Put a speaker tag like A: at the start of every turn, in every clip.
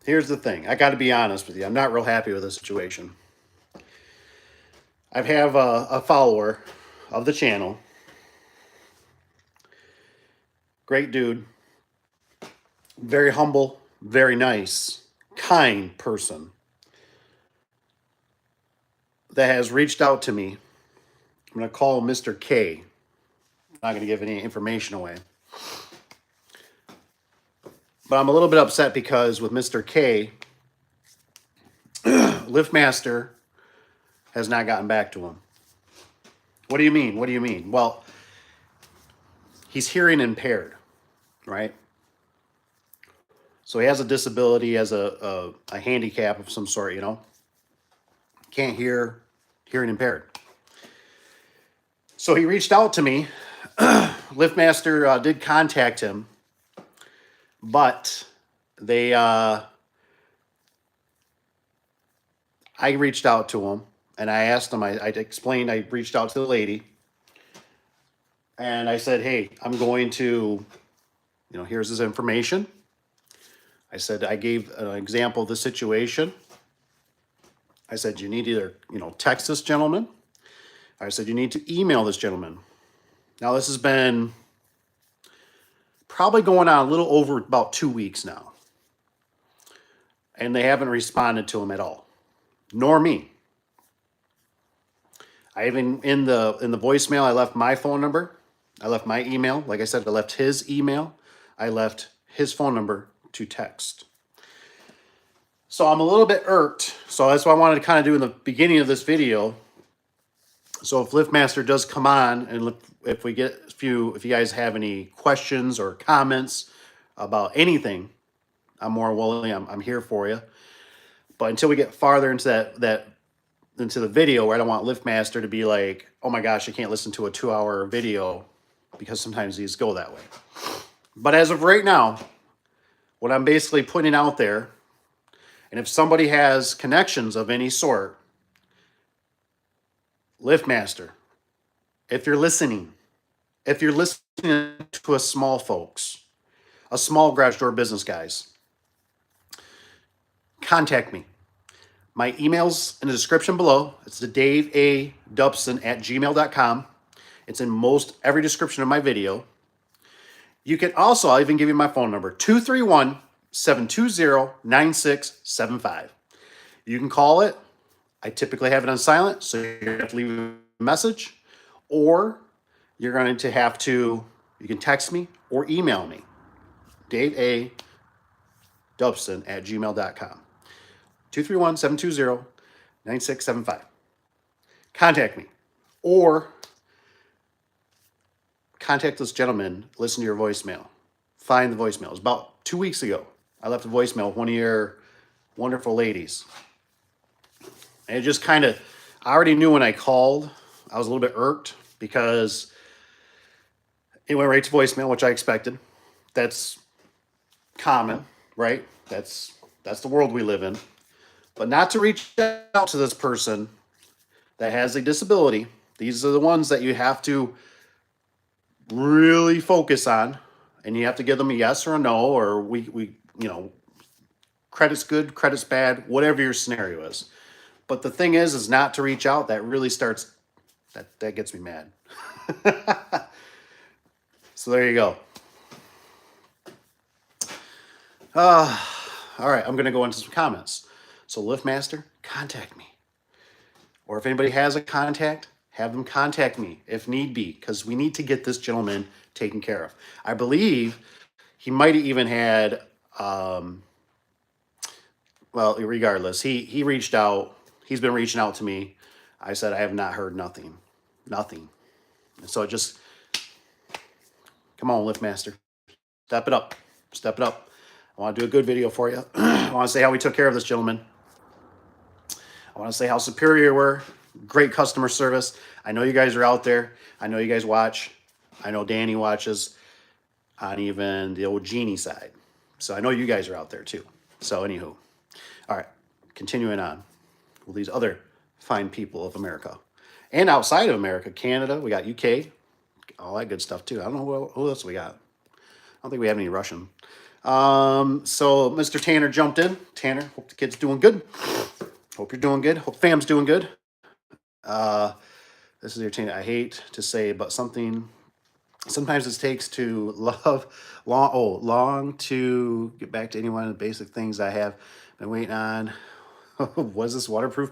A: here's the thing. I got to be honest with you. I'm not real happy with the situation. I have a follower of the channel. Great dude. Very humble, very nice, kind person that has reached out to me. I'm going to call him Mr. K. I'm not going to give any information away. But I'm a little bit upset because with Mr. K, Liftmaster has not gotten back to him. What do you mean? What do you mean? Well, he's hearing impaired, right? So he has a disability, has a handicap of some sort, you know. Can't hear, hearing impaired. So he reached out to me. Liftmaster did contact him, but they, I reached out to him and I asked him, I explained, I reached out to the lady and I said, hey, I'm going to, you know, here's his information. I said, I gave an example of the situation. I said, you need to either, you know, text this gentleman. I said, you need to email this gentleman. Now, this has been probably going on a little over about 2 weeks now. And they haven't responded to him at all, nor me. I even, in the voicemail, I left my phone number. I left my email. Like I said, I left his email. I left his phone number to text. So I'm a little bit irked. So that's what I wanted to kind of do in the beginning of this video. So if Liftmaster does come on, and if we get if you guys have any questions or comments about anything, I'm more willing. I'm here for you. But until we get farther into into the video, where I don't want Liftmaster to be like, oh my gosh, I can't listen to a 2-hour video, because sometimes these go that way. But as of right now, what I'm basically putting out there, and if somebody has connections of any sort, Liftmaster, if you're listening to us small folks, a small garage door business guys, contact me. My email's in the description below. It's the Daveadubson@gmail.com. It's in most every description of my video. You can also, I'll even give you my phone number, 231-720-9675. You can call it. I typically have it on silent, so you have to leave a message, or you're going to have to, you can text me or email me, daveadubson@gmail.com. 231-720-9675. Contact me, or contact this gentleman, listen to your voicemail. Find the voicemail. It was about 2 weeks ago. I left a voicemail with one of your wonderful ladies. And it just kind of, I already knew when I called, I was a little bit irked because it went right to voicemail, which I expected. That's common, right? That's the world we live in. But not to reach out to this person that has a disability. These are the ones that you have to really focus on, and you have to give them a yes or a no, or we you know, credit's good, credit's bad, whatever your scenario is. But the thing is not to reach out. That really starts, that gets me mad. So there you go. All right, I'm going to go into some comments. So Liftmaster, contact me. Or if anybody has a contact, have them contact me if need be, because we need to get this gentleman taken care of. I believe he might have even had, well, regardless, he reached out. He's been reaching out to me. I said, I have not heard nothing. Nothing. And so it just, come on, Liftmaster. Step it up. Step it up. I want to do a good video for you. I want to say how we took care of this gentleman. I want to say how superior we're. Great customer service. I know you guys are out there. I know you guys watch. I know Danny watches on even the old Genie side. So I know you guys are out there too. So anywho. All right. Continuing on with these other fine people of America. And outside of America, Canada, we got UK, all that good stuff too. I don't know who else we got. I don't think we have any Russian. So Mr. Tanner jumped in. Tanner, hope the kid's doing good. Hope you're doing good. Hope fam's doing good. Uh, this is your Tanner. I hate to say, but sometimes it takes to long to get back to any one of the basic things I have been waiting on. Was this waterproof?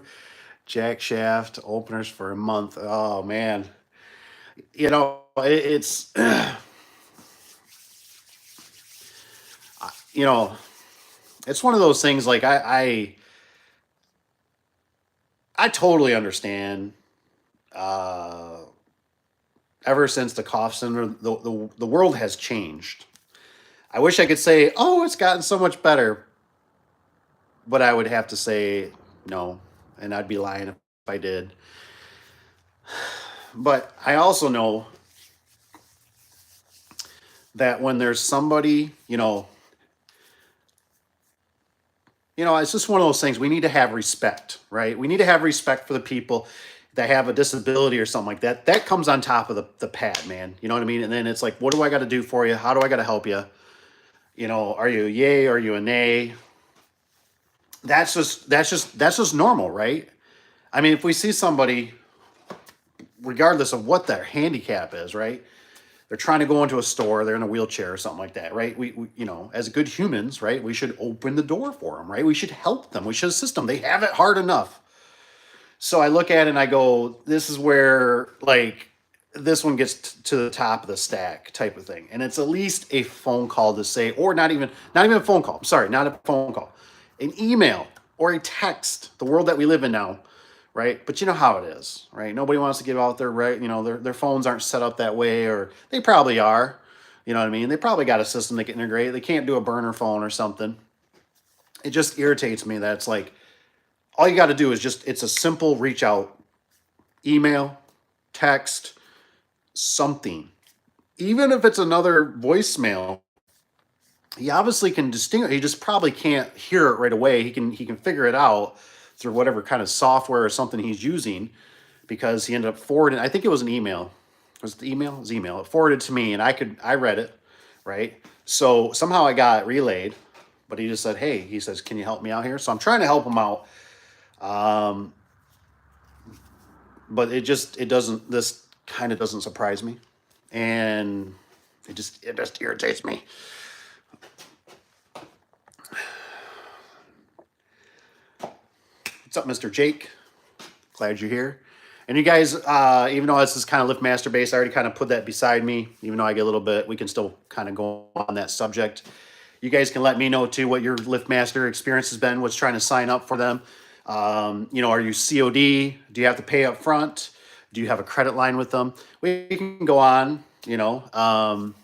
A: Jack shaft openers for a month. Oh man, it's you know it's one of those things. Like I totally understand. Uh, Ever since the cough center, the world has changed. I wish I could say, oh, it's gotten so much better, but I would have to say no, and I'd be lying if I did. But I also know that when there's somebody, it's just one of those things. We need to have respect, right? We need to have respect for the people that have a disability or something like that. That comes on top of the pad, man. You know what I mean? And then it's like, what do I got to do for you? How do I got to help you? Are you a yay? Are you a nay? That's just normal, right? I mean, if we see somebody, regardless of what their handicap is, right? They're trying to go into a store, they're in a wheelchair or something like that, right? We as good humans, right? We should open the door for them, right? We should help them. We should assist them. They have it hard enough. So I look at it and I go, this is where like this one gets to the top of the stack type of thing. And it's at least a phone call to say, or not even a phone call. I'm sorry, not a phone call. An email or a text. The world that we live in now, right? But you know how it is, right? Nobody wants to give out their right, their phones aren't set up that way, or they probably are. You know what I mean? They probably got a system they can integrate. They can't do a burner phone or something. It just irritates me that it's like all you got to do is it's a simple reach out, email, text, something. Even if it's another voicemail, he obviously can distinguish. He just probably can't hear it right away. He can figure it out through whatever kind of software or something he's using, because he ended up forwarding. I think it was an email. Was it the email? It was email. It forwarded to me, and I read it, right? So somehow I got it relayed, but he just said, "Hey," he says, "Can you help me out here?" So I'm trying to help him out. But it doesn't. This kind of doesn't surprise me, and it just irritates me. What's up, Mr. Jake? Glad you're here. And you guys, even though this is kind of Liftmaster based, I already kind of put that beside me. Even though I get a little bit, we can still kind of go on that subject. You guys can let me know too what your Liftmaster experience has been. What's trying to sign up for them? Are you COD? Do you have to pay up front? Do you have a credit line with them? We can go on. I'm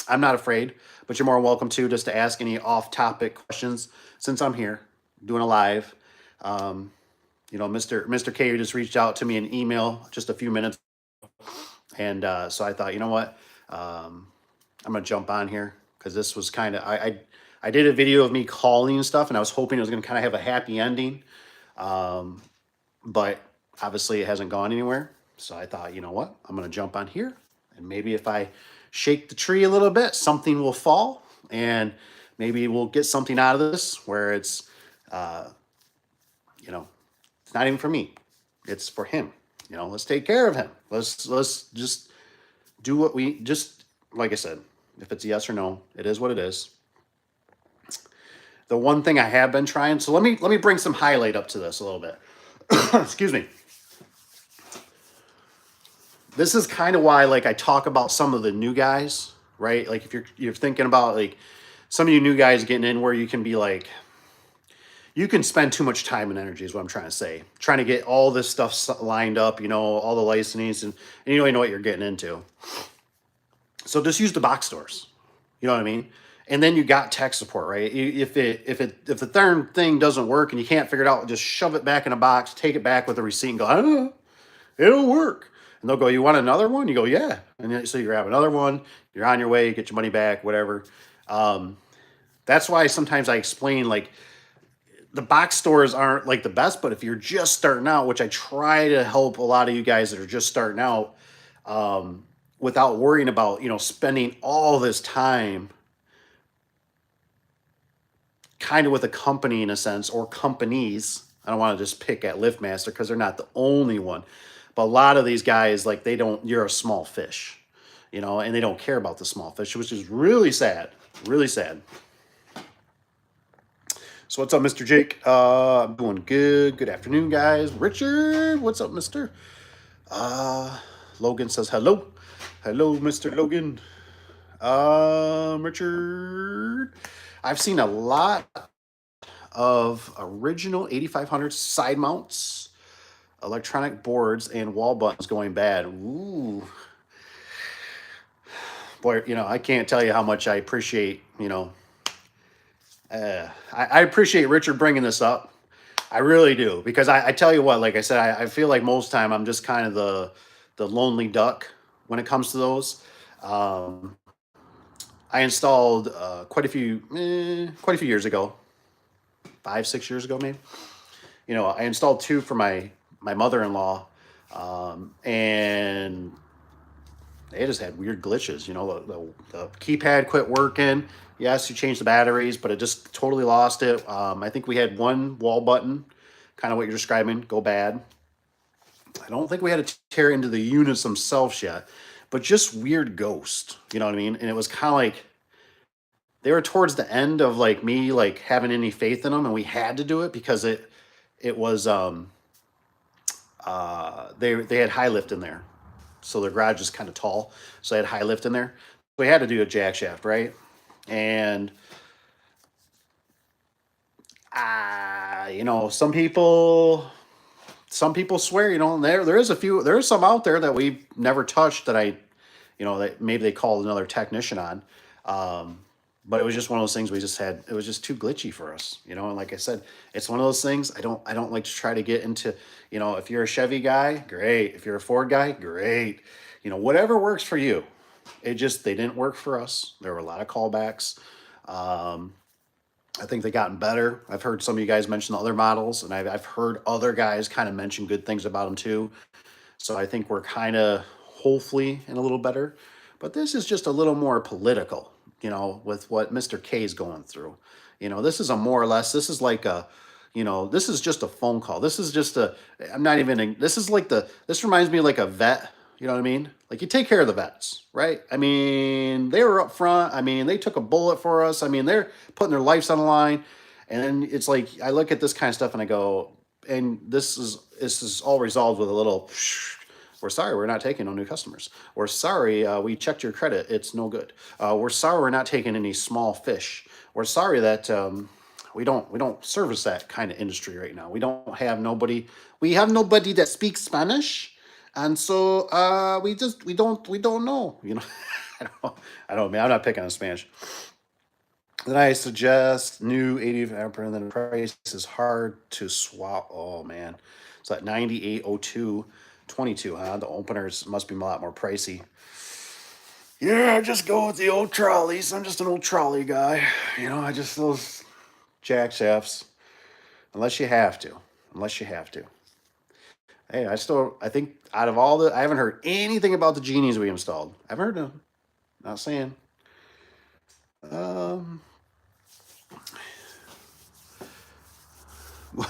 A: not afraid, but you're more welcome to just to ask any off-topic questions since I'm here doing a live. Mr. K just reached out to me in email just a few minutes, and so I thought, you know what, I'm gonna jump on here because this was kind of I did a video of me calling and stuff, and I was hoping it was gonna kind of have a happy ending, but obviously it hasn't gone anywhere. So I thought, you know what, I'm gonna jump on here, and maybe if I shake the tree a little bit, something will fall, and maybe we'll get something out of this where it's it's not even for me. It's for him. Let's take care of him. Let's just do what we just like I said. If it's a yes or no, it is what it is. The one thing I have been trying. So let me bring some highlight up to this a little bit. Excuse me. This is kind of why like I talk about some of the new guys, right? Like if you're thinking about like some of you new guys getting in where you can be like, you can spend too much time and energy is what I'm trying to say. Trying to get all this stuff lined up, all the licensings, and you don't even know what you're getting into. So just use the box stores. You know what I mean? And then you got tech support, right? If the darn thing doesn't work and you can't figure it out, just shove it back in a box, take it back with a receipt and go, I don't know, it'll work. And they'll go, you want another one? You go, yeah. And then, so you grab another one, you're on your way, you get your money back, whatever. That's why sometimes I explain like, the box stores aren't like the best, but if you're just starting out, which I try to help a lot of you guys that are just starting out, without worrying about, spending all this time kind of with a company in a sense, or companies. I don't want to just pick at Liftmaster because they're not the only one. But a lot of these guys, like, they don't, you're a small fish, you know, and they don't care about the small fish, which is really sad. Really sad. So what's up, Mr. Jake? I'm doing good. Good afternoon, guys. Richard, what's up, Mister? Logan says hello. Hello, Mr. Logan. Richard. I've seen a lot of original 8500 side mounts, electronic boards, and wall buttons going bad. Ooh. Boy, you know, I can't tell you how much I appreciate, you know, I appreciate Richard bringing this up. I really do, because I tell you what, like I said, I feel like most time I'm just kind of the lonely duck when it comes to those. Um, I installed quite a few years ago, 5, 6 years ago, maybe. You know, I installed two for my mother-in-law, and they just had weird glitches. You know, the keypad quit working. Yes, you changed the batteries, but it just totally lost it. I think we had one wall button, kind of what you're describing, go bad. I don't think we had to tear into the units themselves yet, but just weird ghost. You know what I mean? And it was kind of like they were towards the end of like me like having any faith in them, and we had to do it because it was they had high lift in there, so their garage is kind of tall, so they had high lift in there. We had to do a jack shaft, right? And you know, some people swear, you know, and there's some out there that we've never touched that you know, that maybe they called another technician on. But it was just one of those things we just had. It was just too glitchy for us, you know. And like I said, it's one of those things. I don't like to try to get into, you know, if you're a Chevy guy, great. If you're a Ford guy, great. You know, whatever works for you. They didn't work for us. There were a lot of callbacks. I think they've gotten better. I've heard some of you guys mention the other models, and I've heard other guys kind of mention good things about them too. So I think we're kind of hopefully in a little better. But this is just a little more political, you know, with what Mr. K is going through. You know, this is a more or less, this is like a, you know, this is just a phone call. This is just a, I'm not even, this is like this reminds me of like a vet, you know what I mean? Like you take care of the vets, right? I mean, they were up front. I mean, they took a bullet for us. I mean, they're putting their lives on the line. And then it's like, I look at this kind of stuff and I go, and this is all resolved with a little, we're sorry, we're not taking no new customers. We're sorry, we checked your credit, it's no good. We're sorry, we're not taking any small fish. We're sorry that we don't service that kind of industry right now. We have nobody that speaks Spanish, and so we don't know. You know, I don't. Man, I'm not picking on Spanish. Then I suggest new 80 ampere, and then the price is hard to swap. Oh man, it's like 9802.22, huh? The openers must be a lot more pricey. Yeah, just go with the old trolleys. I'm just an old trolley guy. You know, I just those jack shafts. Unless you have to. Unless you have to. Hey, I think out of all I haven't heard anything about the genies we installed. I haven't heard them. Not saying. Um,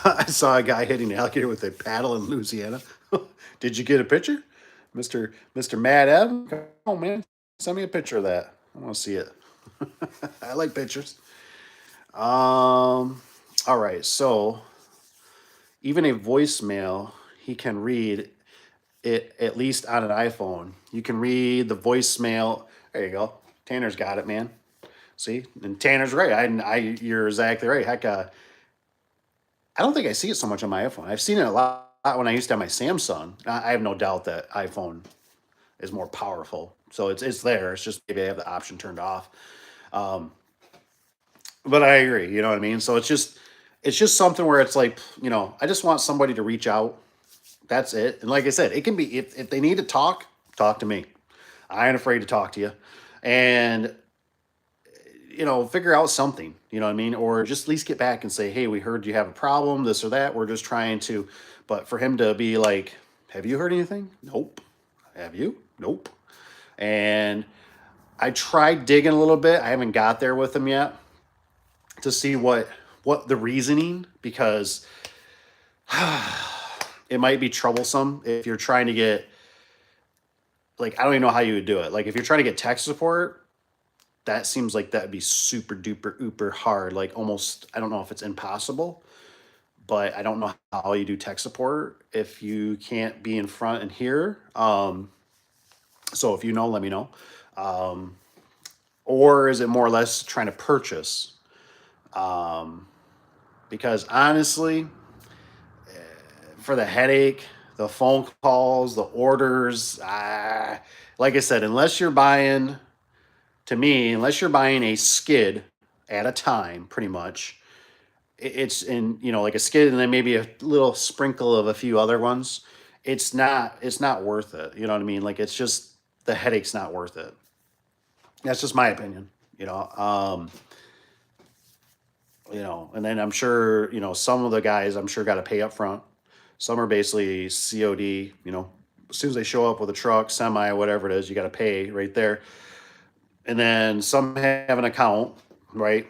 A: I saw a guy hitting an alligator with a paddle in Louisiana. Did you get a picture? Mr. Mad Ebb? Come on, man. Send me a picture of that. I want to see it. I like pictures. All right, so even a voicemail he can read it, at least on an iPhone. You can read the voicemail. There you go. Tanner's got it, man. See, and Tanner's right. You're exactly right. Heck, I don't think I see it so much on my iPhone. I've seen it a lot when I used to have my Samsung. I have no doubt that iPhone is more powerful, so it's there. It's just maybe I have the option turned off. But I agree. You know what I mean? So it's just something where it's like, you know, I just want somebody to reach out. That's it. And like I said, it can be if they need to talk to me. I ain't afraid to talk to you. And you know, figure out something, you know what I mean? Or just at least get back and say, hey, we heard you have a problem, this or that. We're just trying to, but for him to be like, have you heard anything? Nope. Have you? Nope. And I tried digging a little bit. I haven't got there with him yet to see what the reasoning, because it might be troublesome if you're trying to get, like, I don't even know how you would do it. Like, if you're trying to get tech support, that seems like that'd be super duper uber hard. Like, almost, I don't know if it's impossible, but I don't know how you do tech support if you can't be in front and hear. So if you know, let me know. Or is it more or less trying to purchase? Because honestly, for the headache, the phone calls, the orders, like I said, unless you're buying a skid at a time, pretty much, it's in, like a skid and then maybe a little sprinkle of a few other ones. It's not worth it. You know what I mean? Like, it's just, the headache's not worth it. That's just my opinion, and then I'm sure, some of the guys I'm sure got to pay up front. Some are basically COD, as soon as they show up with a truck, semi, whatever it is, you got to pay right there. And then some have an account, right?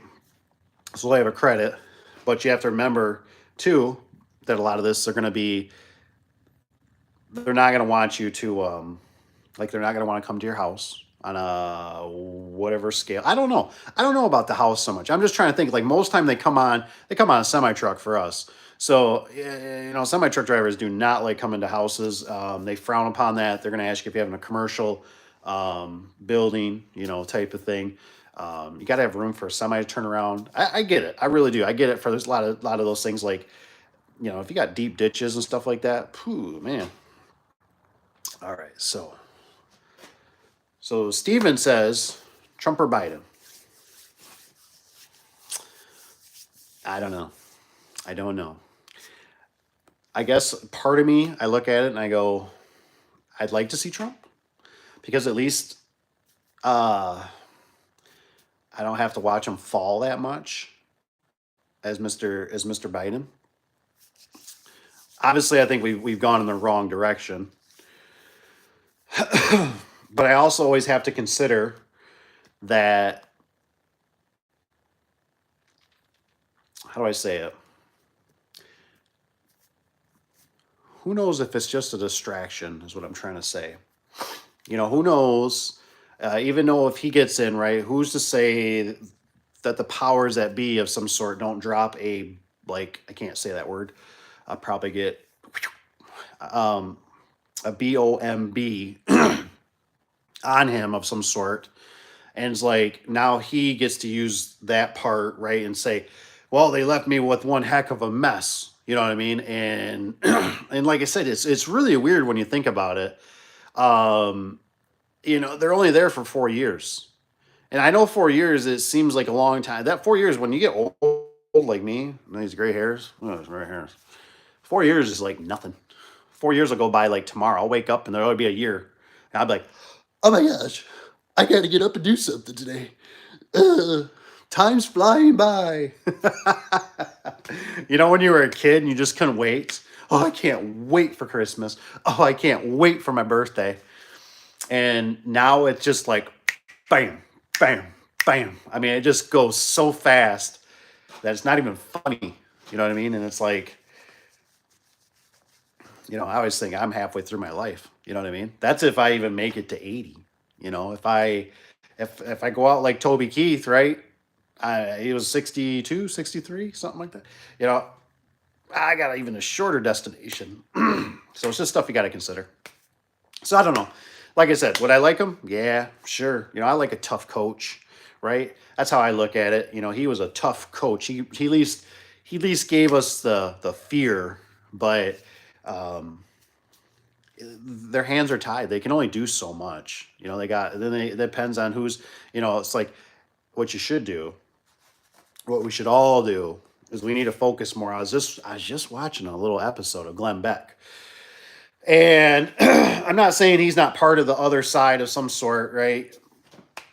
A: So they have a credit, but you have to remember too that a lot of this they're not going to want you to, like, they're not going to want to come to your house on a whatever scale. I don't know. I don't know about the house so much. I'm just trying to think. Like, most time they come on a semi truck for us. So, semi truck drivers do not like coming to houses. They frown upon that. They're going to ask you if you're having a commercial building, type of thing. You got to have room for a semi to turn around. I get it. I really do. I get it. For there's a lot of those things, like, if you got deep ditches and stuff like that. Phew, man. All right, so Steven says, Trump or Biden? I don't know. I guess part of me, I look at it and I go, I'd like to see Trump, because at least I don't have to watch him fall that much as Mr. Biden. Obviously, I think we've gone in the wrong direction. But I also always have to consider that, how do I say it? Who knows if it's just a distraction, is what I'm trying to say. Who knows? Even though if he gets in, right, who's to say that the powers that be of some sort don't drop a, like, I can't say that word. I'll probably get a BOMB on him of some sort. And it's like, now he gets to use that part, right, and say, well, they left me with one heck of a mess. You know what I mean? And and like I said, it's really weird when you think about it. They're only there for 4 years. And I know 4 years, it seems like a long time. That 4 years, when you get old like me, these gray hairs, 4 years is like nothing. 4 years will go by like tomorrow. I'll wake up and there'll be a year. And I'll be like, oh my gosh, I got to get up and do something today. Time's flying by. When you were a kid and you just couldn't wait. Oh, I can't wait for Christmas. Oh, I can't wait for my birthday. And now it's just like, bam, bam, bam. I mean, it just goes so fast that it's not even funny. You know what I mean? And it's like, I always think I'm halfway through my life. You know what I mean? That's if I even make it to 80. If I go out like Toby Keith, right? He was 62, 63, something like that. I got even a shorter destination. So it's just stuff you got to consider. So I don't know. Like I said, would I like him? Yeah, sure. I like a tough coach, right? That's how I look at it. He was a tough coach. He at least gave us the fear, but their hands are tied. They can only do so much. It depends on who's, it's like, what you should do, what we should all do, is we need to focus more. I was just watching a little episode of Glenn Beck. And I'm not saying he's not part of the other side of some sort, right?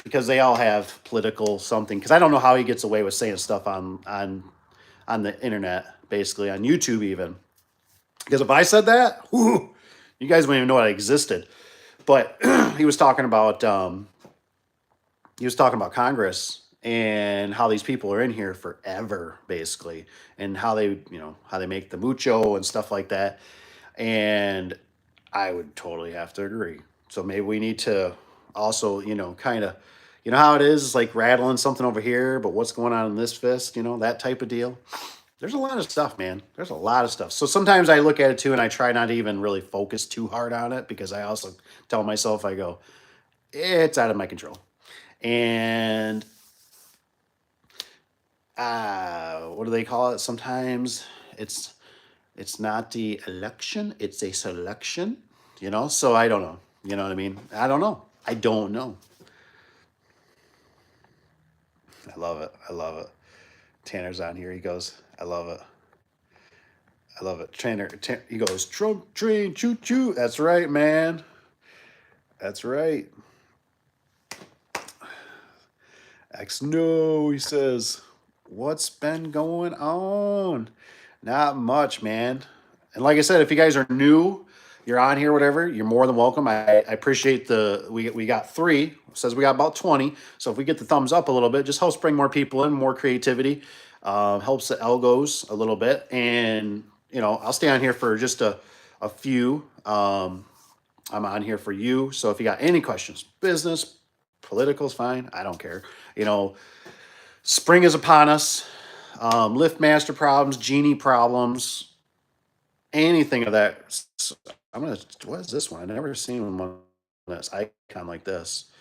A: Because they all have political something. Because I don't know how he gets away with saying stuff on the internet, basically, on YouTube even. Because if I said that, you guys wouldn't even know I existed. But he was talking about Congress and how these people are in here forever, basically, and how they, how they make the mucho and stuff like that. And I would totally have to agree. So maybe we need to also, kind of, how it is, like rattling something over here, but what's going on in this fist, that type of deal. There's a lot of stuff, man. There's a lot of stuff. So sometimes I look at it too, and I try not to even really focus too hard on it because I also tell myself, I go, it's out of my control. And what do they call it? Sometimes it's it's not the election, it's a selection, So I don't know. You know what I mean? I don't know. I don't know. I love it. I love it. Tanner's on here. He goes, I love it. I love it. He goes, Trump train, choo choo. That's right, man. That's right. X no, he says, what's been going on? Not much, man. And like I said, if you guys are new, you're on here, whatever, you're more than welcome. I appreciate we got 3. It says we got about 20. So if we get the thumbs up a little bit, just helps bring more people in, more creativity, helps the algos a little bit. And, I'll stay on here for just a few. I'm on here for you. So if you got any questions, business, political's fine. I don't care. Spring is upon us. Liftmaster problems, genie problems, anything of that. What is this one? I've never seen one that's icon like this.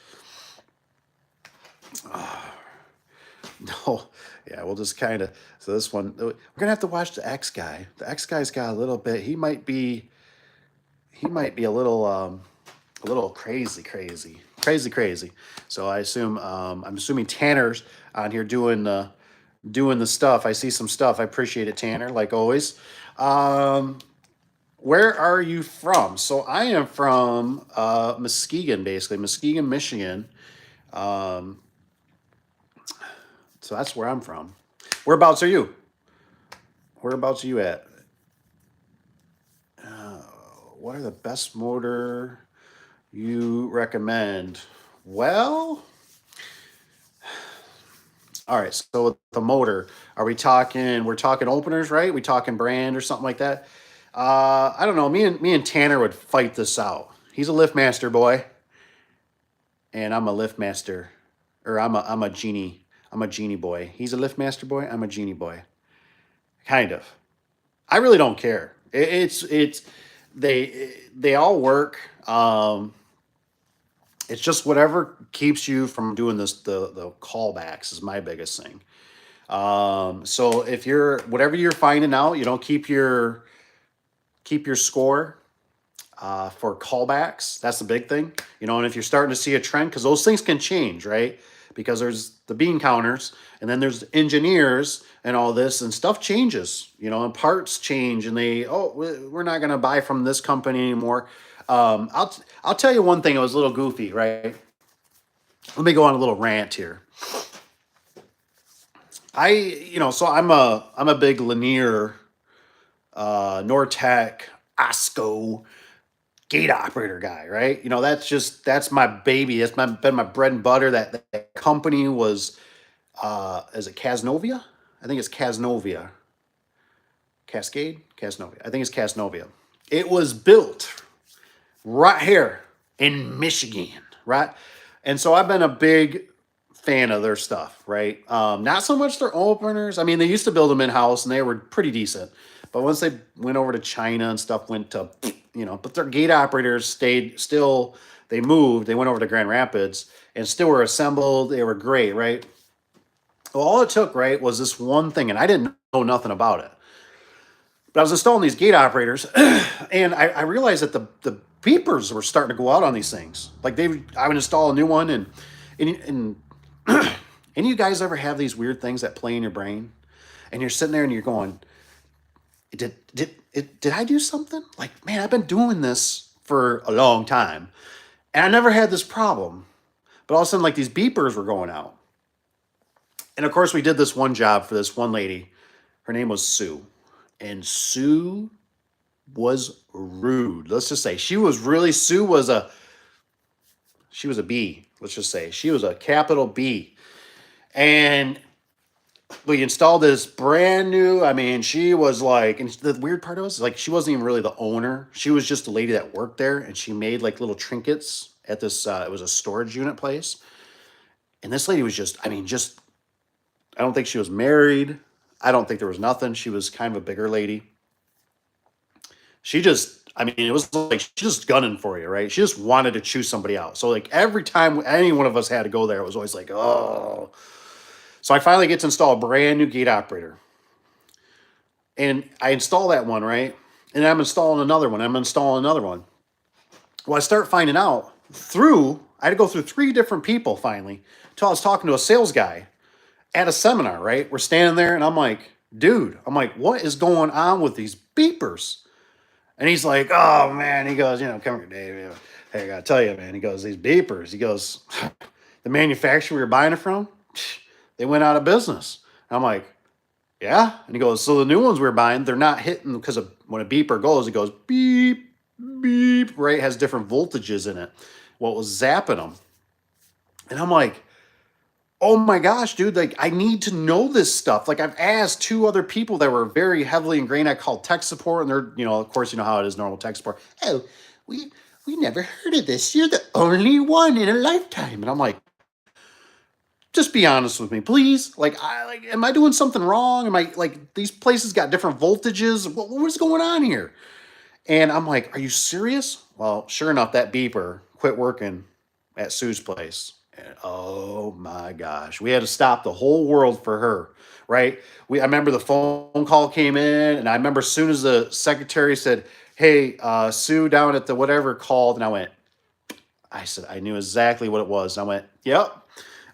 A: No, yeah, we'll just kind of. So this one, we're gonna have to watch the X guy. The X guy's got a little bit. He might be a little crazy. So I'm assuming Tanner's on here doing the stuff. I see some stuff. I appreciate it, Tanner, like always. Where are you from? So I am from Muskegon, basically, Muskegon, Michigan. So that's where I'm from. Whereabouts are you? Whereabouts are you at? What are the best motor you recommend? Well, all right. So with the motor, are we talking? We're talking openers, right? We talking brand or something like that. I don't know. Me and Tanner would fight this out. He's a Liftmaster boy, and I'm a Liftmaster, or I'm a genie. I'm a genie boy. He's a Liftmaster boy. I'm a genie boy. Kind of. I really don't care. It's they all work. It's just whatever keeps you from doing this. The callbacks is my biggest thing. So if you're whatever you're finding out, keep your score for callbacks. That's the big thing, And if you're starting to see a trend, because those things can change, right? Because there's the bean counters, and then there's engineers and all this, and stuff changes, and parts change, and we're not going to buy from this company anymore. I'll tell you one thing. It was a little goofy, right? Let me go on a little rant here. So I'm a big Lanier, Nortec, Osco gate operator guy, right? That's my baby. Been my bread and butter. That company was, is it Casnovia? I think it's Casnovia. Cascade? Casnovia. I think it's Casnovia. It was built right here in Michigan, right? And so I've been a big fan of their stuff, right? Not so much their openers. I mean, they used to build them in-house, and they were pretty decent. But once they went over to China and stuff went to, but their gate operators they moved, they went over to Grand Rapids and still were assembled. They were great, right? Well, all it took, right, was this one thing, and I didn't know nothing about it. But I was installing these gate operators, and I realized that the beepers were starting to go out on these things. Like I would install a new one, and any you guys ever have these weird things that play in your brain, and you're sitting there and you're going, did I do something? Like, man, I've been doing this for a long time, and I never had this problem. But all of a sudden, like, these beepers were going out. And of course, we did this one job for this one lady. Her name was Sue. And Sue was rude. Let's just say Sue was a B. Let's just say she was a capital B. And we installed this brand new. I mean, she was like, and the weird part was like, she wasn't even really the owner. She was just a lady that worked there, and she made like little trinkets at this. It was a storage unit place, and this lady was just, I mean, just. I don't think she was married. I don't think there was nothing. She was kind of a bigger lady. She just, I mean, it was like she just gunning for you, right? She just wanted to choose somebody out. So like every time any one of us had to go there, it was always like, oh. So I finally get to install a brand new gate operator. And I install that one, right? And I'm installing another one. I'm installing another one. Well, I start finding out I had to go through 3 different people finally until I was talking to a sales guy at a seminar, right? We're standing there and I'm like, dude, I'm like, what is going on with these beepers? And he's like, oh man, he goes, come here, Dave. Hey, I gotta tell you, man. He goes, these beepers. He goes, the manufacturer we were buying it from, they went out of business. And I'm like, yeah. And he goes, so the new ones we were buying, they're not hitting because of when a beeper goes, it goes beep, beep, right? It has different voltages in it. Well, it was zapping them. And I'm like, oh my gosh, dude, like I need to know this stuff. Like I've asked 2 other people that were very heavily ingrained. I called tech support, and they're, of course, you know how it is, normal tech support. Oh, we never heard of this. You're the only one in a lifetime. And I'm like, just be honest with me, please. Am I doing something wrong? Am I like these places got different voltages? What's going on here? And I'm like, are you serious? Well, sure enough, that beeper quit working at Sue's place. And oh my gosh, we had to stop the whole world for her, right? I remember the phone call came in, and I remember as soon as the secretary said, hey, Sue down at the whatever called, and I said, I knew exactly what it was. And I went, yep.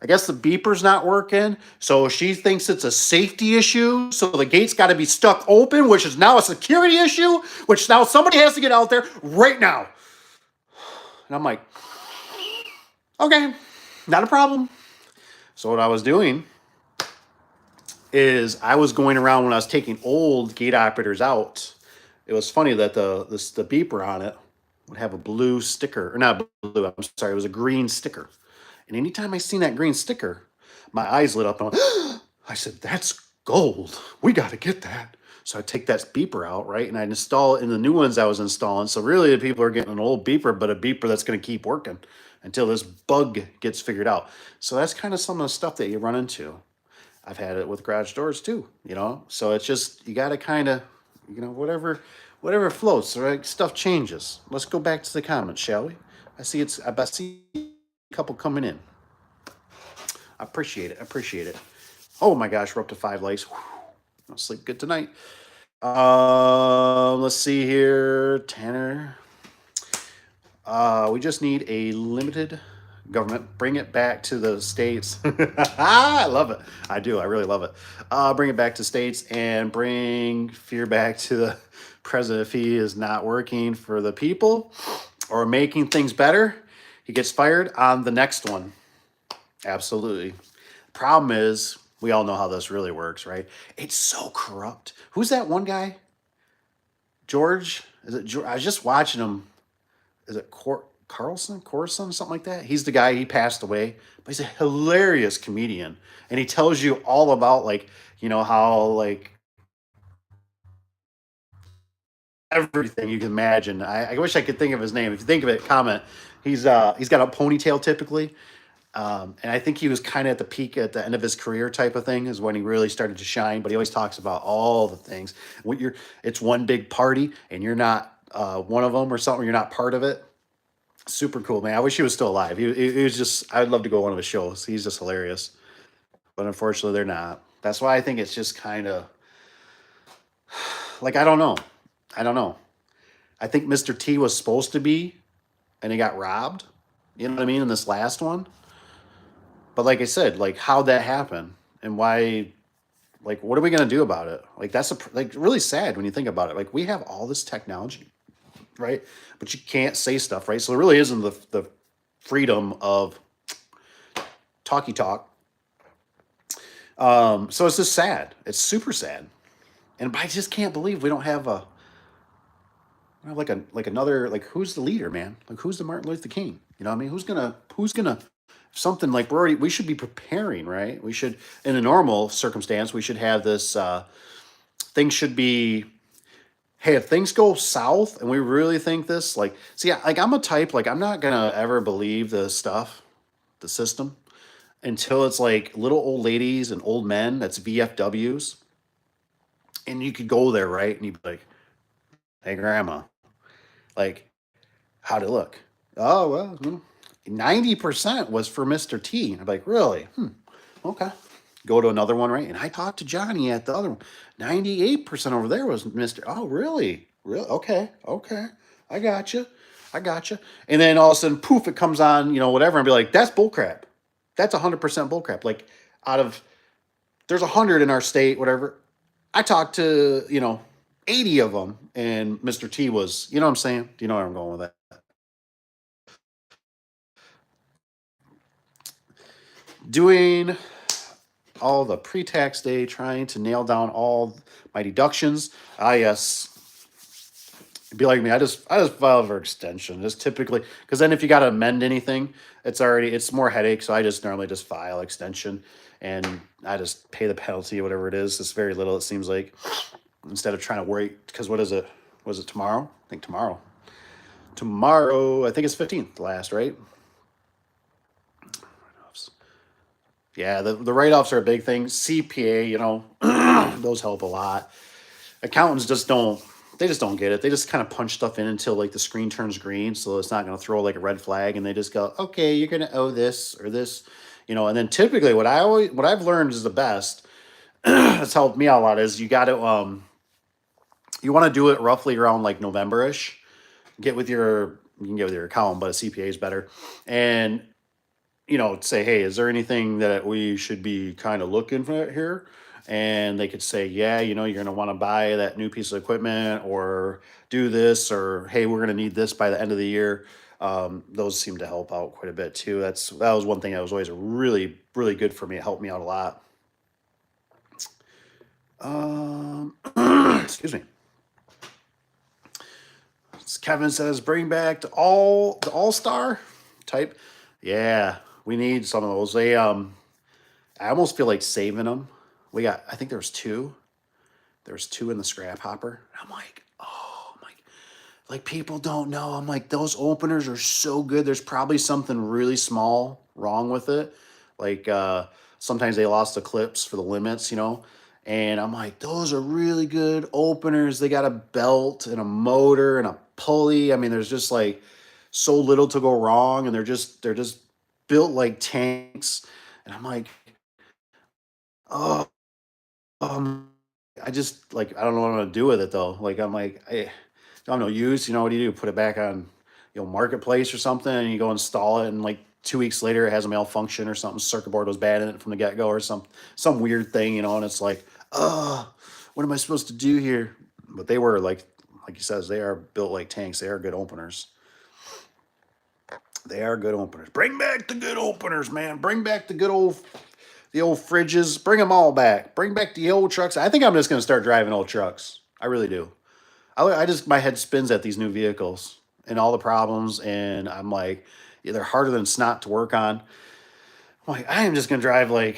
A: I guess the beeper's not working. So she thinks it's a safety issue. So the gate's got to be stuck open, which is now a security issue, which now somebody has to get out there right now. And I'm like, okay, not a problem. So what I was doing is I was going around when I was taking old gate operators out. It was funny that the beeper on it would have a blue sticker, or not blue, I'm sorry, it was a green sticker. And anytime I seen that green sticker, my eyes lit up and I said, that's gold. We got to get that. So I take that beeper out, right? And I install it in the new ones I was installing. So really the people are getting an old beeper, but a beeper that's going to keep working until this bug gets figured out. So that's kind of some of the stuff that you run into. I've had it with garage doors too, So it's just, you got to kind of, whatever floats, right? Stuff changes. Let's go back to the comments, shall we? I see a couple coming in. I appreciate it. Oh my gosh, we're up to 5 likes. Whew. I'll sleep good tonight. Let's see here. Tanner. We just need a limited government. Bring it back to the states. I love it. I do. I really love it. Bring it back to states and bring fear back to the president. If he is not working for the people or making things better, he gets fired on the next one. Absolutely. Problem is, we all know how this really works, right? It's so corrupt. Who's that one guy? George? Is it George? I was just watching him. Is it Carlson, something like that? He's the guy, he passed away, but he's a hilarious comedian. And he tells you all about how everything you can imagine. I wish I could think of his name. If you think of it, comment. He's got a ponytail typically. And I think he was kind of at the peak at the end of his career type of thing is when he really started to shine, but he always talks about all the things. It's one big party and you're not one of them or something. You're not part of it. Super cool, man. I wish he was still alive. He was just, I'd love to go to one of his shows. He's just hilarious, but unfortunately they're not. That's why I think it's just kind of I don't know. I think Mr. T was supposed to be, and he got robbed. You know what I mean? In this last one. But like I said, how'd that happen and why, what are we going to do about it? That's really sad when you think about it. We have all this technology, right? But you can't say stuff, right? So there really isn't the freedom of talky talk. So it's just sad. It's super sad. And I just can't believe we don't have another, who's the leader, man? Who's the Martin Luther King? You know what I mean? Who's gonna something like we should be preparing, right? We should, in a normal circumstance, we should have this, things should be, hey, if things go south and we really think this, like, see, like I'm a type, like I'm not gonna ever believe the stuff, the system, until it's like little old ladies and old men that's VFWs. And you could go there, right? And you'd be like, hey, grandma, like, how'd it look? Oh, well, 90% was for Mr. T. And I'm like, really? Okay. Go to another one, right? And I talked to Johnny at the other one. 98% over there was Mr. Oh, really? Really? Okay. Okay. I got you. I got you. And then all of a sudden, poof, it comes on, whatever, and be like, that's bullcrap. That's 100% bullcrap. Like, out of, there's 100 in our state, whatever. I talked to, 80 of them, and Mr. T was, you know what I'm saying? Do you know where I'm going with that? Doing all the pre-tax day, trying to nail down all my deductions. Yes, it'd be like me. I just file for extension. Just typically, because then if you got to amend anything, it's more headache. So I just normally just file extension, and I just pay the penalty, whatever it is. It's very little. It seems like, instead of trying to wait. Because what is it? Was it tomorrow? I think tomorrow. Tomorrow, I think it's 15th last, right? Yeah, the write-offs are a big thing. CPA, those help a lot. Accountants they just don't get it. They just kind of punch stuff in until like the screen turns green, so it's not going to throw like a red flag, and they just go, okay, you're going to owe this or this, and then typically what I've learned is the best, that's helped me out a lot, is you want to do it roughly around like November-ish. You can get with your accountant, but a CPA is better. And say, hey, is there anything that we should be kind of looking for here? And they could say, yeah, you're going to want to buy that new piece of equipment or do this, or hey, we're going to need this by the end of the year. Those seem to help out quite a bit too. That was one thing that was always really, really good for me. It helped me out a lot. Excuse me. Kevin says, bring back the all-star type. Yeah, we need some of those. I almost feel like saving them. I think there's two. There's two in the scrap hopper. I'm like, oh my, like people don't know. I'm like, those openers are so good. There's probably something really small wrong with it. Like, sometimes they lost the clips for the limits, and I'm like, those are really good openers. They got a belt and a motor and a pulley. I mean, there's just like so little to go wrong, and they're just built like tanks. And I'm like, oh, I just like, I don't know what I'm gonna do with it though. Like, I'm like, I don't have no use. What do you do? Put it back on, marketplace or something, and you go install it, and like 2 weeks later, it has a malfunction or something. Circuit board was bad in it from the get go, or some weird thing, and it's like, what am I supposed to do here? But they were like he says, they are built like tanks. They are good openers. They are good openers. Bring back the good openers, man. Bring back the old fridges. Bring them all back. Bring back the old trucks. I think I'm just going to start driving old trucks. I really do. My head spins at these new vehicles and all the problems. And I'm like, yeah, they're harder than snot to work on. I'm like, I am just going to drive like,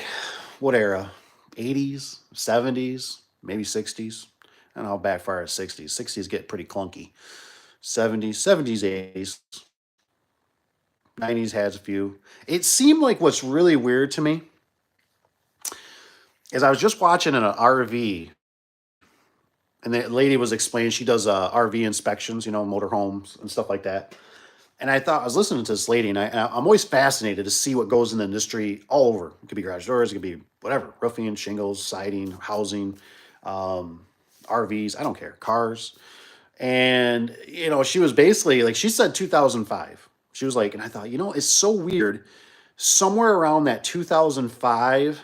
A: what era? 80s, 70s, maybe 60s. I don't know how backfire at 60s. 60s get pretty clunky. 70s, 80s. 90s has a few. It seemed like what's really weird to me is I was just watching an RV, and the lady was explaining she does RV inspections, motorhomes and stuff like that. And I was listening to this lady, and I'm always fascinated to see what goes in the industry all over. It could be garage doors, it could be whatever, roofing, shingles, siding, housing, RVs, I don't care, cars. And, she was basically like, she said 2005. She was like, and I thought, it's so weird. Somewhere around that 2005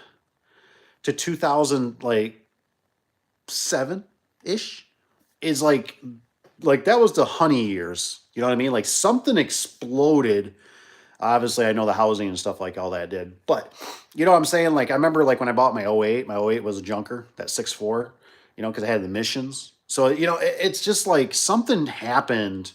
A: to 2000, like 7-ish is like that was the honey years. You know what I mean? Like something exploded. Obviously, I know the housing and stuff like all that did. But you know what I'm saying? Like I remember like when I bought my '08 was a junker, that 6.4, because I had the missions. So, it's just like something happened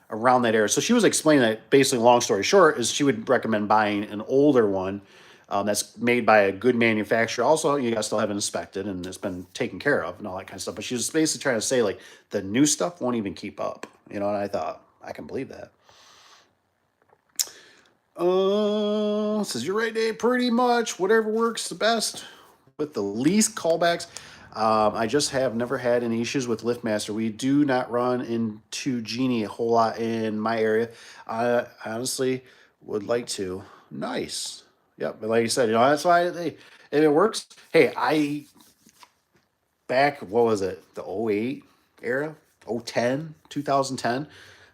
A: around that area. So she was explaining that basically, long story short, is she would recommend buying an older one that's made by a good manufacturer. Also, you guys still have it inspected and it's been taken care of and all that kind of stuff. But she was basically trying to say like the new stuff won't even keep up. And I thought I can believe that. Says you're right, Dave. Pretty much whatever works the best with the least callbacks. I just have never had any issues with Liftmaster. We do not run into Genie a whole lot in my area. I honestly would like to. Nice. Yep. But like you said, that's why if it works. Hey, back, what was it? The '08 era? 010, 2010.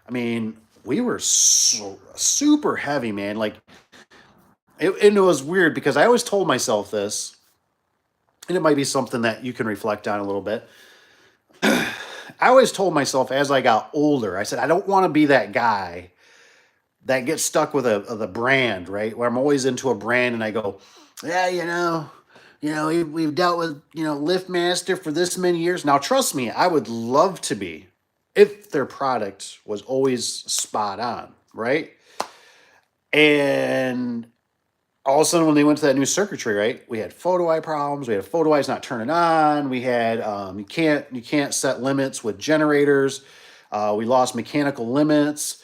A: I mean, we were so super heavy, man. Like, and it was weird because I always told myself this, and it might be something that you can reflect on a little bit. I always told myself as I got older, I said, I don't want to be that guy that gets stuck with the brand, right? Where I'm always into a brand and I go, yeah, we've dealt with, Liftmaster for this many years. Now, trust me, I would love to be if their product was always spot on, right? And all of a sudden, when they went to that new circuitry, right, we had photo eye problems. We had photo eyes not turning on. We had you can't set limits with generators. We lost mechanical limits.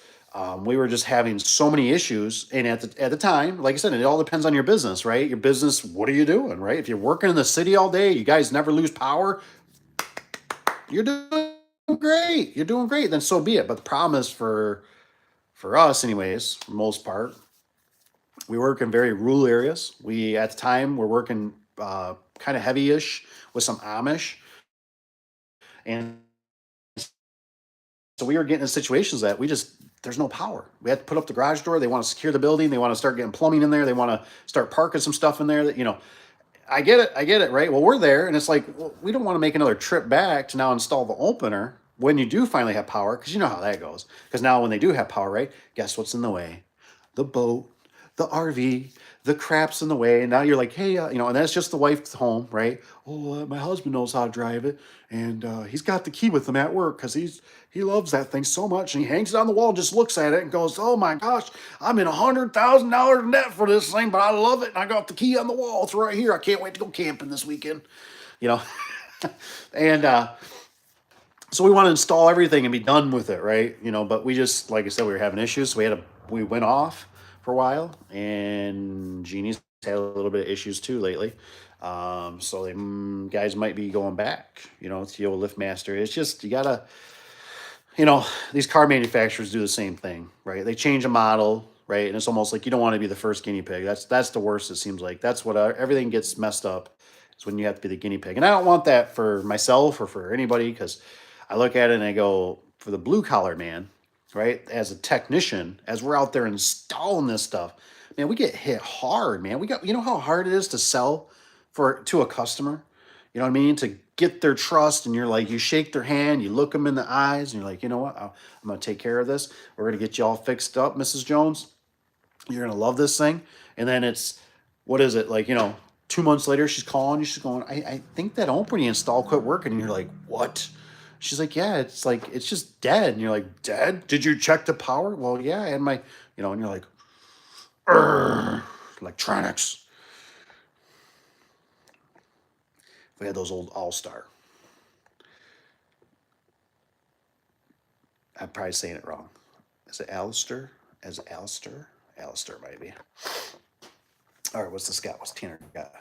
A: We were just having so many issues. And at the time, like I said, it all depends on your business, right? Your business, what are you doing, right? If you're working in the city all day, you guys never lose power. You're doing great. You're doing great. Then so be it. But the problem is for us, anyways, for the most part, we work in very rural areas. We at the time we're working kind of heavy-ish with some Amish, and so we were getting in situations that we just there's no power. We had to put up the garage door. They want to secure the building. They want to start getting plumbing in there. They want to start parking some stuff in there. That I get it. I get it. Right. Well, we're there, and it's like well, we don't want to make another trip back to now install the opener when you do finally have power, because you know how that goes. Because now when they do have power, right? Guess what's in the way? The boat, the RV, the crap's in the way. And now you're like, hey, and that's just the wife's home, right? Oh, my husband knows how to drive it, and he's got the key with him at work because he loves that thing so much, and he hangs it on the wall, and just looks at it, and goes, "Oh my gosh, I'm in $100,000 net for this thing, but I love it, and I got the key on the wall. It's right here. I can't wait to go camping this weekend." You know, and so we want to install everything and be done with it, right? But we just, like I said, we were having issues. So we went off for a while, and Genie's had a little bit of issues too lately. So they, guys might be going back, to the old Liftmaster. It's just, you gotta, these car manufacturers do the same thing, right? They change a model, right? And it's almost like you don't want to be the first guinea pig. That's the worst. It seems like that's what everything gets messed up. Is when you have to be the guinea pig, and I don't want that for myself or for anybody, because I look at it and I go, for the blue collar man, right? As a technician, as we're out there installing this stuff, man, we get hit hard, man. You know how hard it is to sell to a customer. You know what I mean? To get their trust, and you're like, you shake their hand, you look them in the eyes, and you're like, you know what? I'm going to take care of this. We're going to get you all fixed up, Mrs. Jones. You're going to love this thing. And then what is it? Like, 2 months later, she's calling you. She's going, I think that opening install quit working. And you're like, what? She's like, yeah, it's like, it's just dead. And you're like, dead? Did you check the power? Well, yeah. And and you're like, electronics. We had those old All-Star. I'm probably saying it wrong. Is it Alistair? Is it Alistair? Alistair might be. All right, what's this got? What's Tanner got?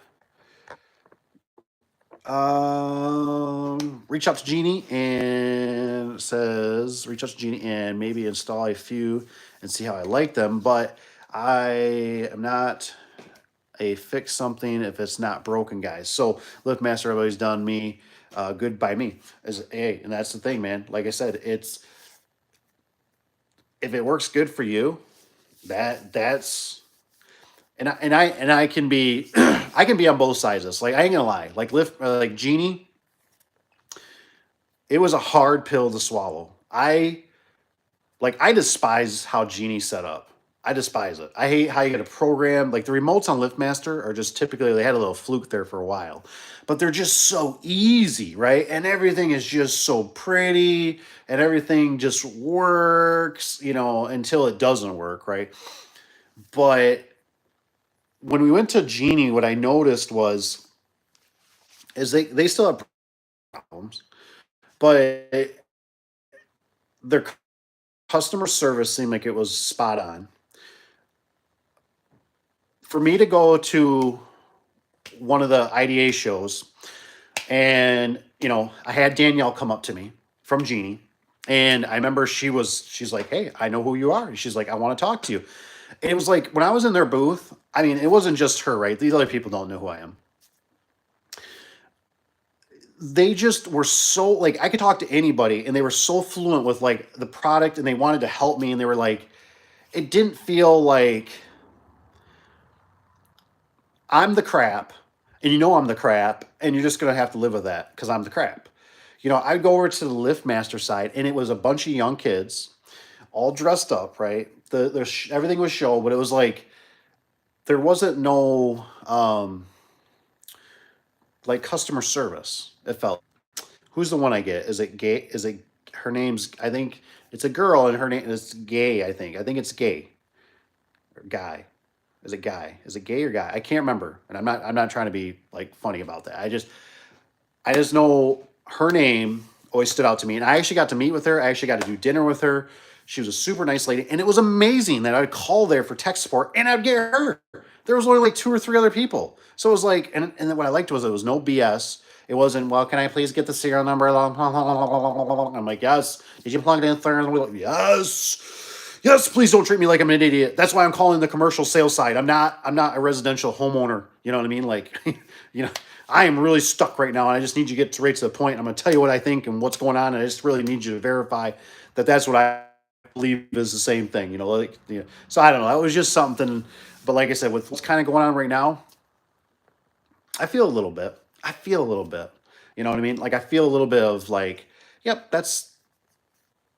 A: Reach out to Genie, and it says reach out to Genie and maybe install a few and see how I like them. But I am not a fix something if it's not broken, guys. So Liftmaster have always done me good by me. Hey, and that's the thing, man. Like I said, it's if it works good for you, that's and I can be I can be on both sides of this. Like I ain't gonna lie. Like Genie, it was a hard pill to swallow. I despise how Genie set up. I despise it. I hate how you get a program. Like the remotes on Liftmaster are just typically, they had a little fluke there for a while, but they're just so easy, right? And everything is just so pretty and everything just works, you know, until it doesn't work, right? But when we went to Genie, what I noticed was, is they still have problems, but their customer service seemed like it was spot on. For me to go to one of the IDA shows, and you know, I had Danielle come up to me from Genie, and I remember she's like, "Hey, I know who you are." She's like, "I want to talk to you." And it was like when I was in their booth. I mean, it wasn't just her, right? These other people don't know who I am. They just were so like I could talk to anybody, and they were so fluent with like the product, and they wanted to help me, and they were like, it didn't feel like I'm the crap, and you know I'm the crap, and you're just gonna have to live with that because I'm the crap. You know, I'd go over to the Liftmaster side, and it was a bunch of young kids, all dressed up, right? Everything was show, but it was like there wasn't no like customer service. It felt. Who's the one I get? Is it gay? Is it her name's? I think it's a girl, and her name is Gay. I think it's Gay or Guy. Is it Guy? Is it Gay or Guy? I can't remember, and I'm not trying to be like funny about that. I just know her name always stood out to me, and I actually got to meet with her. I actually got to do dinner with her. She was a super nice lady, and it was amazing that I'd call there for tech support, and I'd get her. There was only like two or three other people, so it was like, and what I liked was it was no BS. It wasn't, well, can I please get the serial number? I'm like, yes. Did you plug it in third? Yes. Yes, please don't treat me like I'm an idiot. That's why I'm calling the commercial sales side. I'm not a residential homeowner. You know what I mean? Like, you know, I am really stuck right now, and I just need you to get right to the point. I'm going to tell you what I think and what's going on, and I just really need you to verify that that's what I believe is the same thing. You know, like, you know. So I don't know. That was just something. But like I said, with what's kind of going on right now, I feel a little bit. I feel a little bit. You know what I mean? Like I feel a little bit of like, yep, that's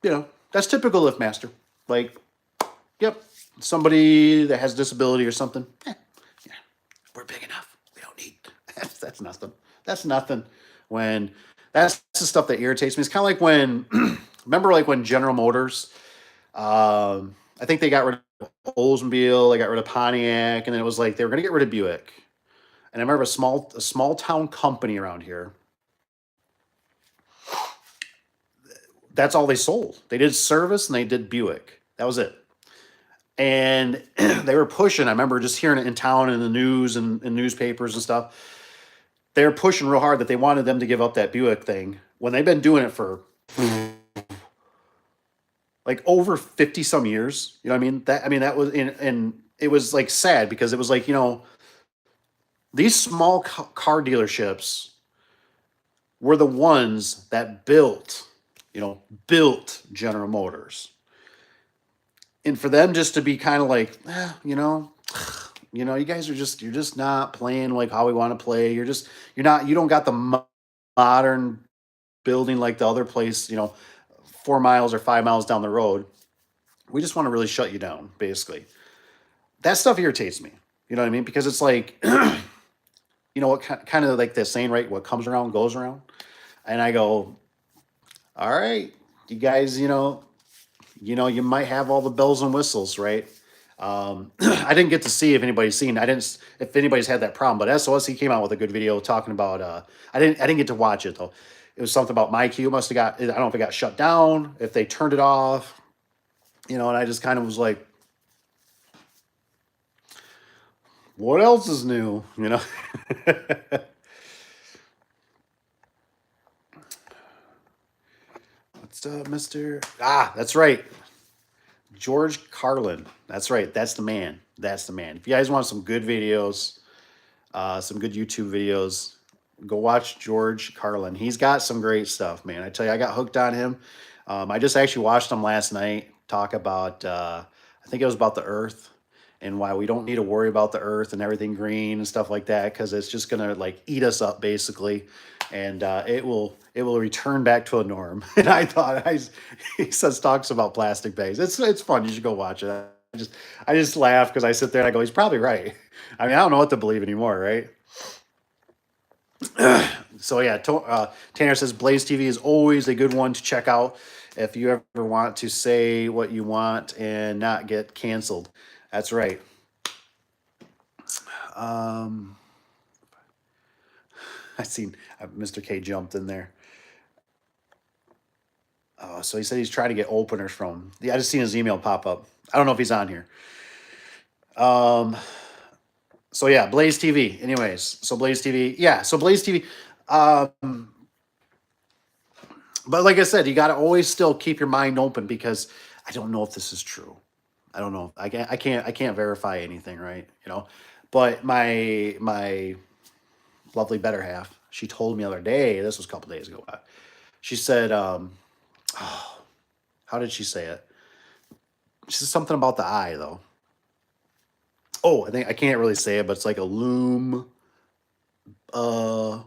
A: that's typical Liftmaster. Like, yep, somebody that has a disability or something. Yeah, we're big enough. We don't need that's nothing. That's nothing. When that's the stuff that irritates me. It's kind of like when remember like when General Motors, I think they got rid of Oldsmobile, they got rid of Pontiac, and then it was like they were gonna get rid of Buick. And I remember a small town company around here. That's all they sold. They did service and they did Buick. That was it. And they were pushing. I remember just hearing it in town in the news and newspapers and stuff. They were pushing real hard that they wanted them to give up that Buick thing when they've been doing it for like over 50 some years. You know what I mean? That was in, and it was like sad because it was like, these small car dealerships were the ones that built General Motors. And for them just to be kind of like, you guys you're just not playing like how we want to play. You don't got the modern building like the other place, 4 miles or 5 miles down the road. We just want to really shut you down, basically. That stuff irritates me. You know what I mean? Because it's like, what kind of like this saying, right? What comes around goes around. And I go, all right, you guys, you might have all the bells and whistles, right? I didn't get to see if anybody's seen. If anybody's had that problem. But SOS, he came out with a good video talking about. I didn't get to watch it though. It was something about my queue must have got. I don't know if it got shut down, if they turned it off, and I just kind of was like, what else is new, What's up, Mister? Ah, that's right. George Carlin. That's right. That's the man. That's the man. If you guys want some good videos, some good YouTube videos, go watch George Carlin. He's got some great stuff, man. I tell you, I got hooked on him. I just actually watched him last night talk about, I think it was about the Earth and why we don't need to worry about the Earth and everything green and stuff like that because it's just gonna like eat us up basically, and it will return back to a norm. And I thought he talks about plastic bags. It's fun. You should go watch it. I just laugh because I sit there and I go, he's probably right. I mean, I don't know what to believe anymore, right? So yeah, Tanner says Blaze TV is always a good one to check out if you ever want to say what you want and not get canceled. That's right. Um, I seen Mr. K jumped in there. So he said he's trying to get openers from. Yeah, I just seen his email pop up. I don't know if he's on here. Um, so yeah, Blaze TV. Anyways, so Blaze TV. Yeah, so Blaze TV. Um, but like I said, you got to always still keep your mind open because I don't know if this is true. I don't know. I can't verify anything, right? But my lovely better half, she told me the other day. This was a couple days ago. She said, how did she say it? She said something about the eye though. Oh, I think I can't really say it, but it's like a loom, uh,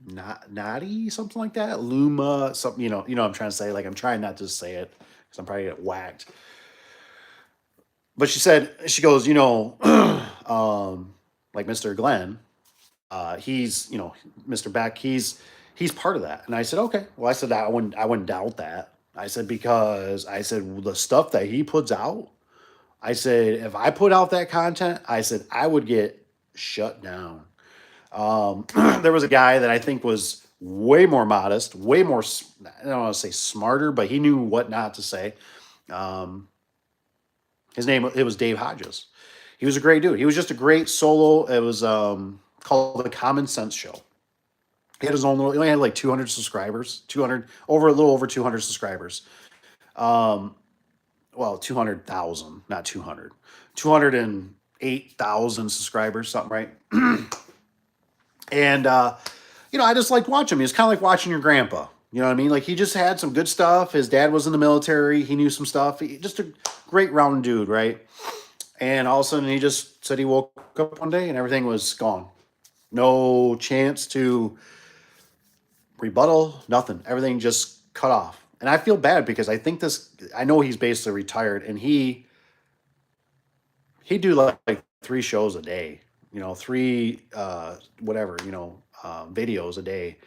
A: not naughty, something like that. Luma, something. What I'm trying to say. Like I'm trying not to say it because I'm probably gonna get whacked. But she said she goes, like Mr. Glenn, he's Mr. Beck, he's part of that. And I said, okay. Well, I said I wouldn't doubt that. I said because I said well, the stuff that he puts out. I said if I put out that content, I said I would get shut down. There was a guy that I think was way more modest, way more. I don't want to say smarter, but he knew what not to say. Um, His name it was Dave Hodges. He was a great dude. He was just a great solo. It was called the Common Sense Show. He had his own little. He only had like 200 subscribers, 200 over a little over 200 subscribers. Um, well, 200,000, not 200, 208,000 subscribers, something right. And I just liked watching him. He was kind of like watching your grandpa. You know what I mean? Like he just had some good stuff. His dad was in the military. He knew some stuff. Just a great round dude, right? And all of a sudden, he just said he woke up one day and everything was gone. No chance to rebuttal, nothing. Everything just cut off. And I feel bad because I know he's basically retired and he'd do like three shows a day, three, whatever, videos a day.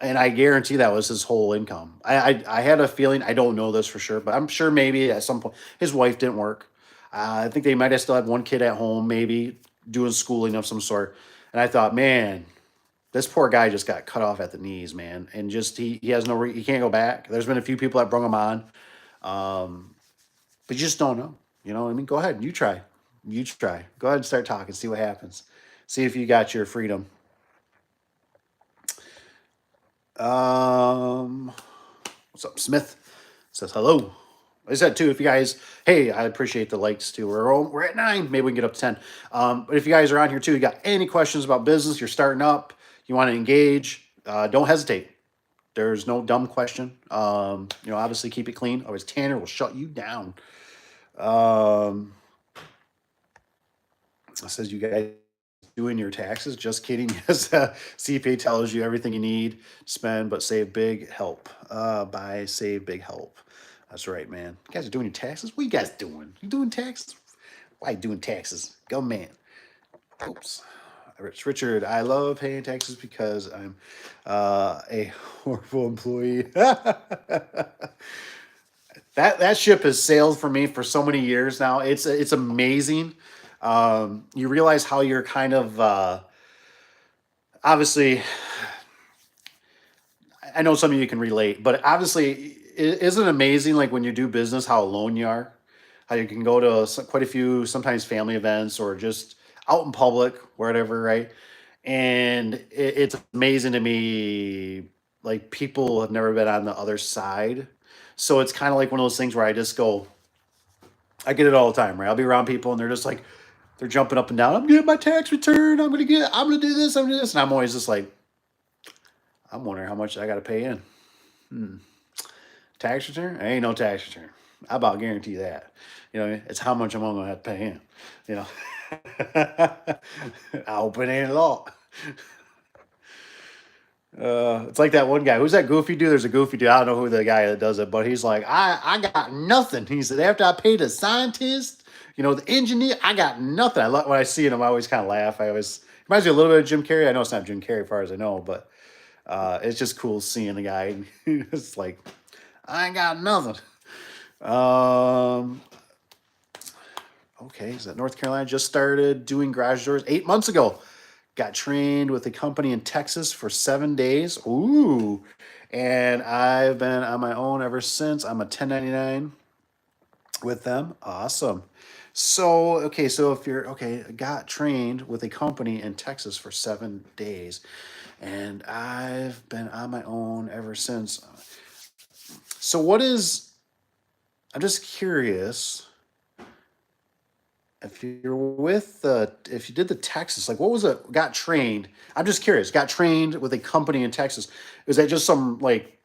A: And I guarantee that was his whole income. I had a feeling, I don't know this for sure, but I'm sure maybe at some point his wife didn't work. I think they might have still had one kid at home, maybe doing schooling of some sort. And I thought, man, this poor guy just got cut off at the knees, man, and just he has he can't go back. There's been a few people that brought him on, but you just don't know. You know what I mean? Go ahead, you try. Go ahead and start talking. See what happens. See if you got your freedom. Um, what's up, Smith? Says hello. I said too, if you guys, hey, I appreciate the likes too. We're at 9. Maybe we can get up to 10. But if you guys are on here too, you got any questions about business, you're starting up, you want to engage, don't hesitate. There's no dumb question. Obviously keep it clean. Otherwise, Tanner will shut you down. It says you guys doing your taxes. Just kidding. Yes, CPA tells you everything you need to spend, but save big help. Buy, save big help. That's right, man. You guys are doing your taxes? What you guys doing? You doing taxes? Why you doing taxes? Go, man. Oops. Richard, I love paying taxes because I'm a horrible employee. That ship has sailed for me for so many years now. It's amazing. You realize how you're kind of obviously. I know some of you can relate, but obviously, isn't it amazing? Like when you do business, how alone you are, how you can go to quite a few sometimes family events or just out in public, whatever, right? And it's amazing to me. Like people have never been on the other side, so it's kind of like one of those things where I just go. I get it all the time, right? I'll be around people and they're just like, they're jumping up and down. I'm getting my tax return. I'm gonna do this. I'm gonna do this, and I'm always just like, I'm wondering how much I got to pay in. Tax return? Ain't no tax return. I about guarantee that. It's how much I'm gonna have to pay in. You know, I hope it ain't a lot. It's like that one guy. Who's that goofy dude? There's a goofy dude. I don't know who the guy that does it, but he's like, I got nothing. He said, after I paid the scientist, the engineer, I got nothing. I love when I see him. I always kind of laugh. I always reminds me a little bit of Jim Carrey. I know it's not Jim Carrey, as far as I know, but it's just cool seeing the guy. It's like, I ain't got nothing. Um, okay, is that North Carolina? Just started doing garage doors 8 months ago. Got trained with a company in Texas for 7 days. Ooh. And I've been on my own ever since. I'm a 1099 with them. Awesome. So, okay, so if you're, okay, got trained with a company in Texas for 7 days. And I've been on my own ever since. So, I'm just curious if you're with if you did the Texas, like what was it? Got trained. I'm just curious. Got trained with a company in Texas. Is that just some like?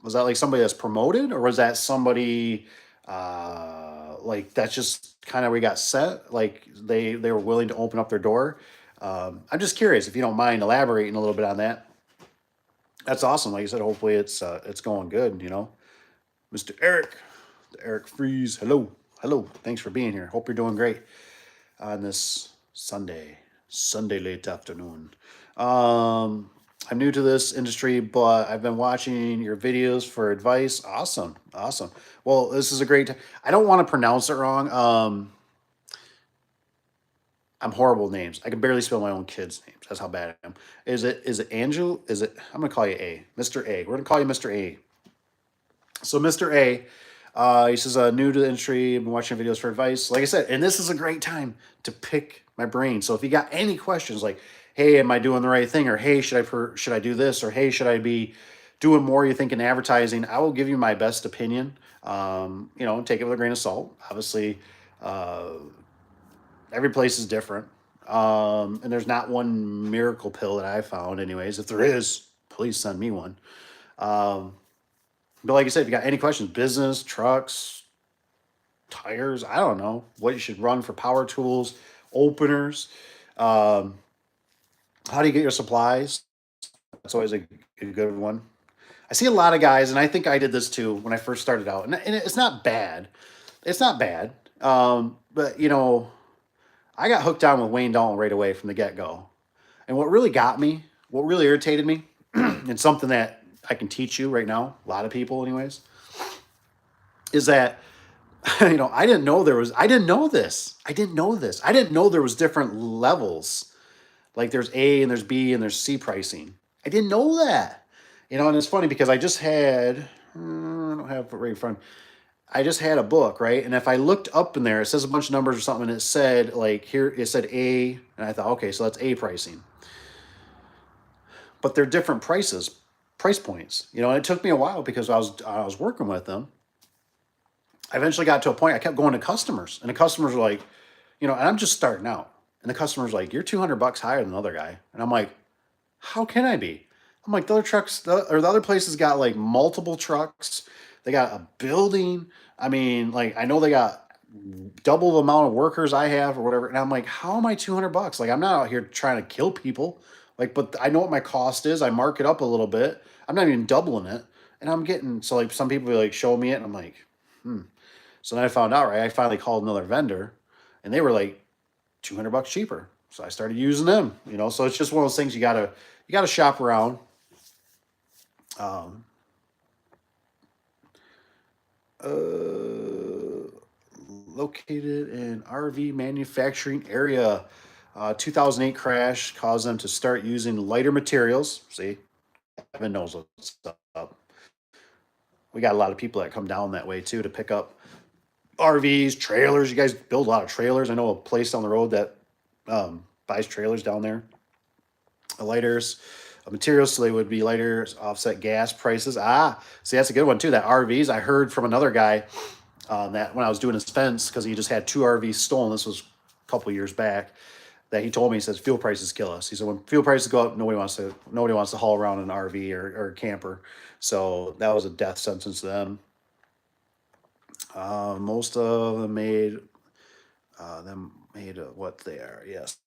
A: Was that like somebody that's promoted, or was that somebody like that's just kind of we got set? Like they were willing to open up their door. I'm just curious if you don't mind elaborating a little bit on that. That's awesome. Like you said, hopefully it's going good. Mr. Eric Freeze. Hello, hello. Thanks for being here. Hope you're doing great on this Sunday late afternoon. Um, I'm new to this industry, but I've been watching your videos for advice. Awesome, awesome. Well, this is a great. I don't want to pronounce it wrong. I'm horrible with names. I can barely spell my own kids' names. That's how bad I am. Is it Angel? Is it? I'm gonna call you A, Mr. A. We're gonna call you Mr. A. So Mr. A, he says, new to the industry, I've been watching videos for advice. Like I said, and this is a great time to pick my brain. So if you got any questions like, hey, am I doing the right thing? Or hey, should I do this? Or hey, should I be doing more, you think, in advertising? I will give you my best opinion. Take it with a grain of salt. Obviously, uh, every place is different. And there's not one miracle pill that I found, anyways. If there is, please send me one. Um, but like I said, if you got any questions, business, trucks, tires, I don't know what you should run for power tools, openers. Um, how do you get your supplies? That's always a good one. I see a lot of guys, and I think I did this too when I first started out, and it's not bad. It's not bad. But I got hooked on with Wayne Dalton right away from the get go. And what really got me, what really irritated me, and something that I can teach you right now, a lot of people, anyways, is that I didn't know there was. I didn't know this. I didn't know this. I didn't know there was different levels. Like there's A and there's B and there's C pricing. I didn't know that. And it's funny because I just had. I don't have it right in front. I just had a book, right? And if I looked up in there, it says a bunch of numbers or something, and it said like here, it said A, and I thought, okay, so that's A pricing. But they're different price points. And it took me a while because I was working with them. I eventually got to a point I kept going to customers, and the customers were like, and I'm just starting out, and the customer's like, "You're $200 higher than the other guy," and I'm like, "How can I be?" I'm like, the other places got like multiple trucks, they got a building. I mean, like I know they got double the amount of workers I have or whatever, and I'm like, "How am I $200? Like I'm not out here trying to kill people, like, but I know what my cost is. I mark it up a little bit. I'm not even doubling it, and I'm getting so like some people like show me it, and I'm like." So then I found out, right? I finally called another vendor, and they were like $200 cheaper. So I started using them. So it's just one of those things you gotta shop around. Um, uh, Located in RV manufacturing area. 2008 crash caused them to start using lighter materials. See, Evan knows what's up. We got a lot of people that come down that way too to pick up RVs, trailers. You guys build a lot of trailers. I know a place down the road that buys trailers down there. Lighters, materials, so they would be lighter, offset gas prices. See, that's a good one too. That RVs, I heard from another guy that when I was doing his fence, because he just had two RVs stolen. This was a couple years back. That he told me, he says fuel prices kill us. He said when fuel prices go up, nobody wants to haul around an RV or a camper. So that was a death sentence to them. Most of them made what they are. Yes.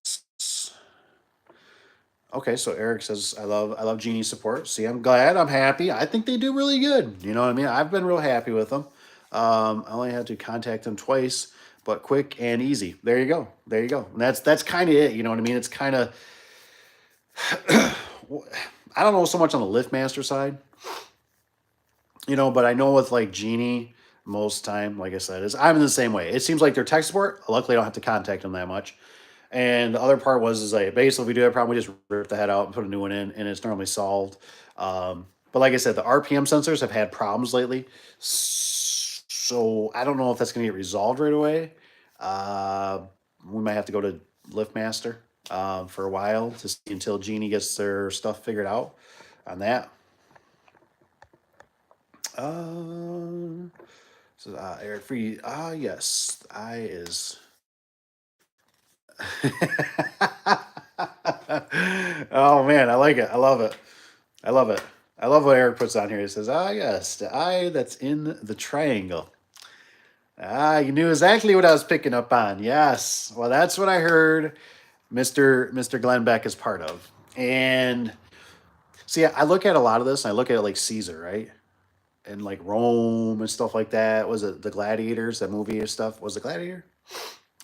A: Okay, so Eric says I love Genie support. See, I'm glad. I'm happy. I think they do really good. You know what I mean? I've been real happy with them. I only had to contact them twice, but quick and easy. There you go. There you go. And that's kind of it. You know what I mean? It's kind of I don't know so much on the Liftmaster side, but I know with like Genie, most time, like I said, is I'm in the same way. It seems like their tech support. Luckily, I don't have to contact them that much. And the other part is like basically if we do have a problem, we just rip the head out and put a new one in, and it's normally solved. But like I said, the RPM sensors have had problems lately, so I don't know if that's going to get resolved right away. Uh, we might have to go to Liftmaster for a while to see until Genie gets their stuff figured out on that. So Eric Free, yes, I is. Oh man, I like it. I love it. I love it. I love what Eric puts on here. He says, yes, the eye that's in the triangle. You knew exactly what I was picking up on. Yes. Well, that's what I heard Mr. Glenn Beck is part of. And see, I look at a lot of this, and I look at it like Caesar, right? And like Rome and stuff like that. Was it the Gladiators, that movie and stuff? Was it Gladiator?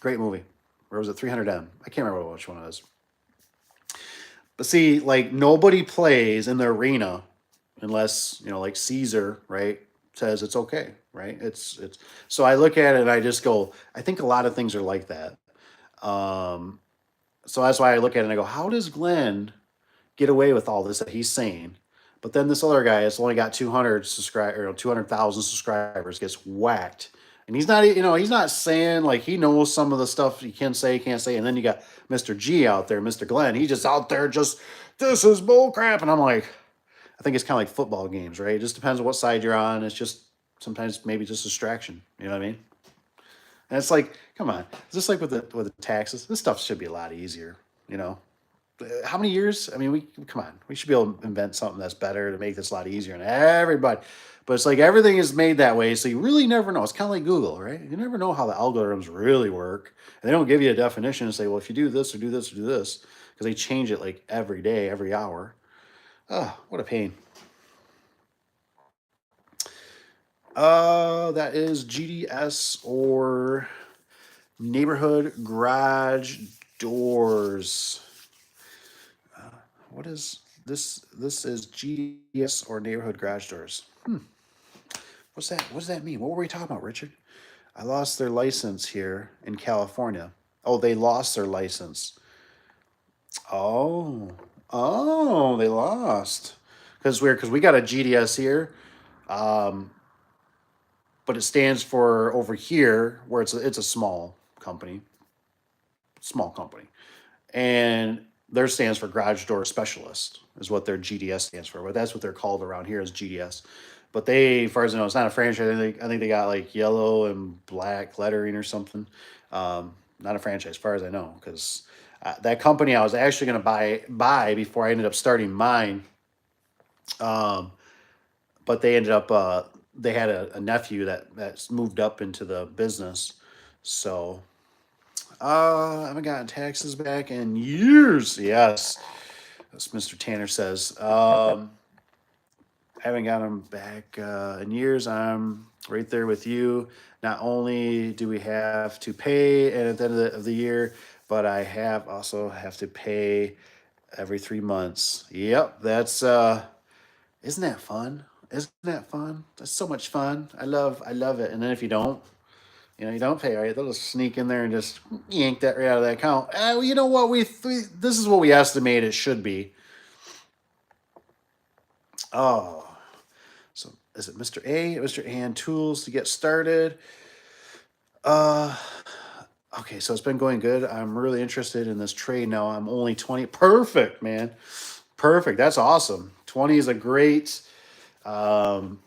A: Great movie. Or was it 300M? I can't remember which one it was. But see, like nobody plays in the arena unless, like Caesar, right, says it's okay, right? It's so I look at it and I just go, I think a lot of things are like that. Um, so that's why I look at it and I go, how does Glenn get away with all this that he's saying? But then this other guy has only got 200 subscribers, 200,000 subscribers, gets whacked. And he's not, he's not saying like he knows some of the stuff he can say, can't say. And then you got Mr. G out there, Mr. Glenn. He's just out there, just this is bull crap. And I'm like, I think it's kind of like football games, right? It just depends on what side you're on. It's just sometimes maybe just distraction. You know what I mean? And it's like, come on, just like with the taxes, this stuff should be a lot easier. You know, how many years? I mean, we come on, we should be able to invent something that's better to make this a lot easier on everybody. But it's like everything is made that way, so you really never know. It's kind of like Google, right? You never know how the algorithms really work, and they don't give you a definition and say, well, if you do this or do this or do this, because they change it like every day, every hour. Oh, what a pain. That is GDS or neighborhood garage doors. What is this? This is GDS or neighborhood garage doors. What's that? What does that mean? What were we talking about, Richard? I lost their license here in California. Oh, they lost their license. Oh, they lost because we got a GDS here, um, but it stands for over here where it's a small company, and theirs stands for garage door specialist is what their GDS stands for. But that's what they're called around here as GDS. But they, as far as I know, it's not a franchise. I think they got like yellow and black lettering or something. Not a franchise, as far as I know, because that company I was actually going to buy before I ended up starting mine. Um, but they ended up they had a nephew that's moved up into the business, so I haven't gotten taxes back in years. Yes, as Mr. Tanner says. I haven't gotten them back in years. I'm right there with you. Not only do we have to pay at the end of the year, but I also have to pay every 3 months. Yep, that's isn't that fun? Isn't that fun? That's so much fun. I love it. And then if you don't, you don't pay, right? They'll just sneak in there and just yank that right out of that account. Well, you know what? This is what we estimate it should be. Oh, so is it Mr. A? Mr. A and tools to get started. Uh, okay, so it's been going good. I'm really interested in this trade now. I'm only 20. Perfect, man. Perfect. That's awesome. 20 is a great. Um,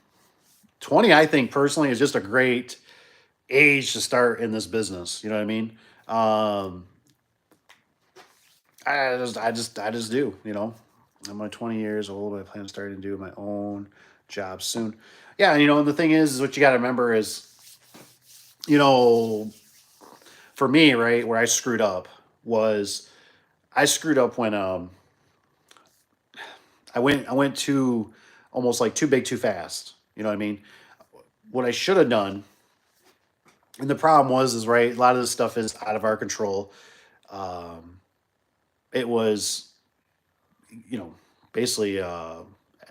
A: 20, I think personally, is just a great age to start in this business. You know what I mean? Um, I just do. I'm only 20 years old. I plan on starting to do my own job soon. Yeah, and the thing is what you got to remember is, you know, for me, right, where I screwed up was I screwed up when I went too, almost like too big too fast. You know what I mean? What I should have done, and the problem was, is right. A lot of this stuff is out of our control. Um, it was, you know, basically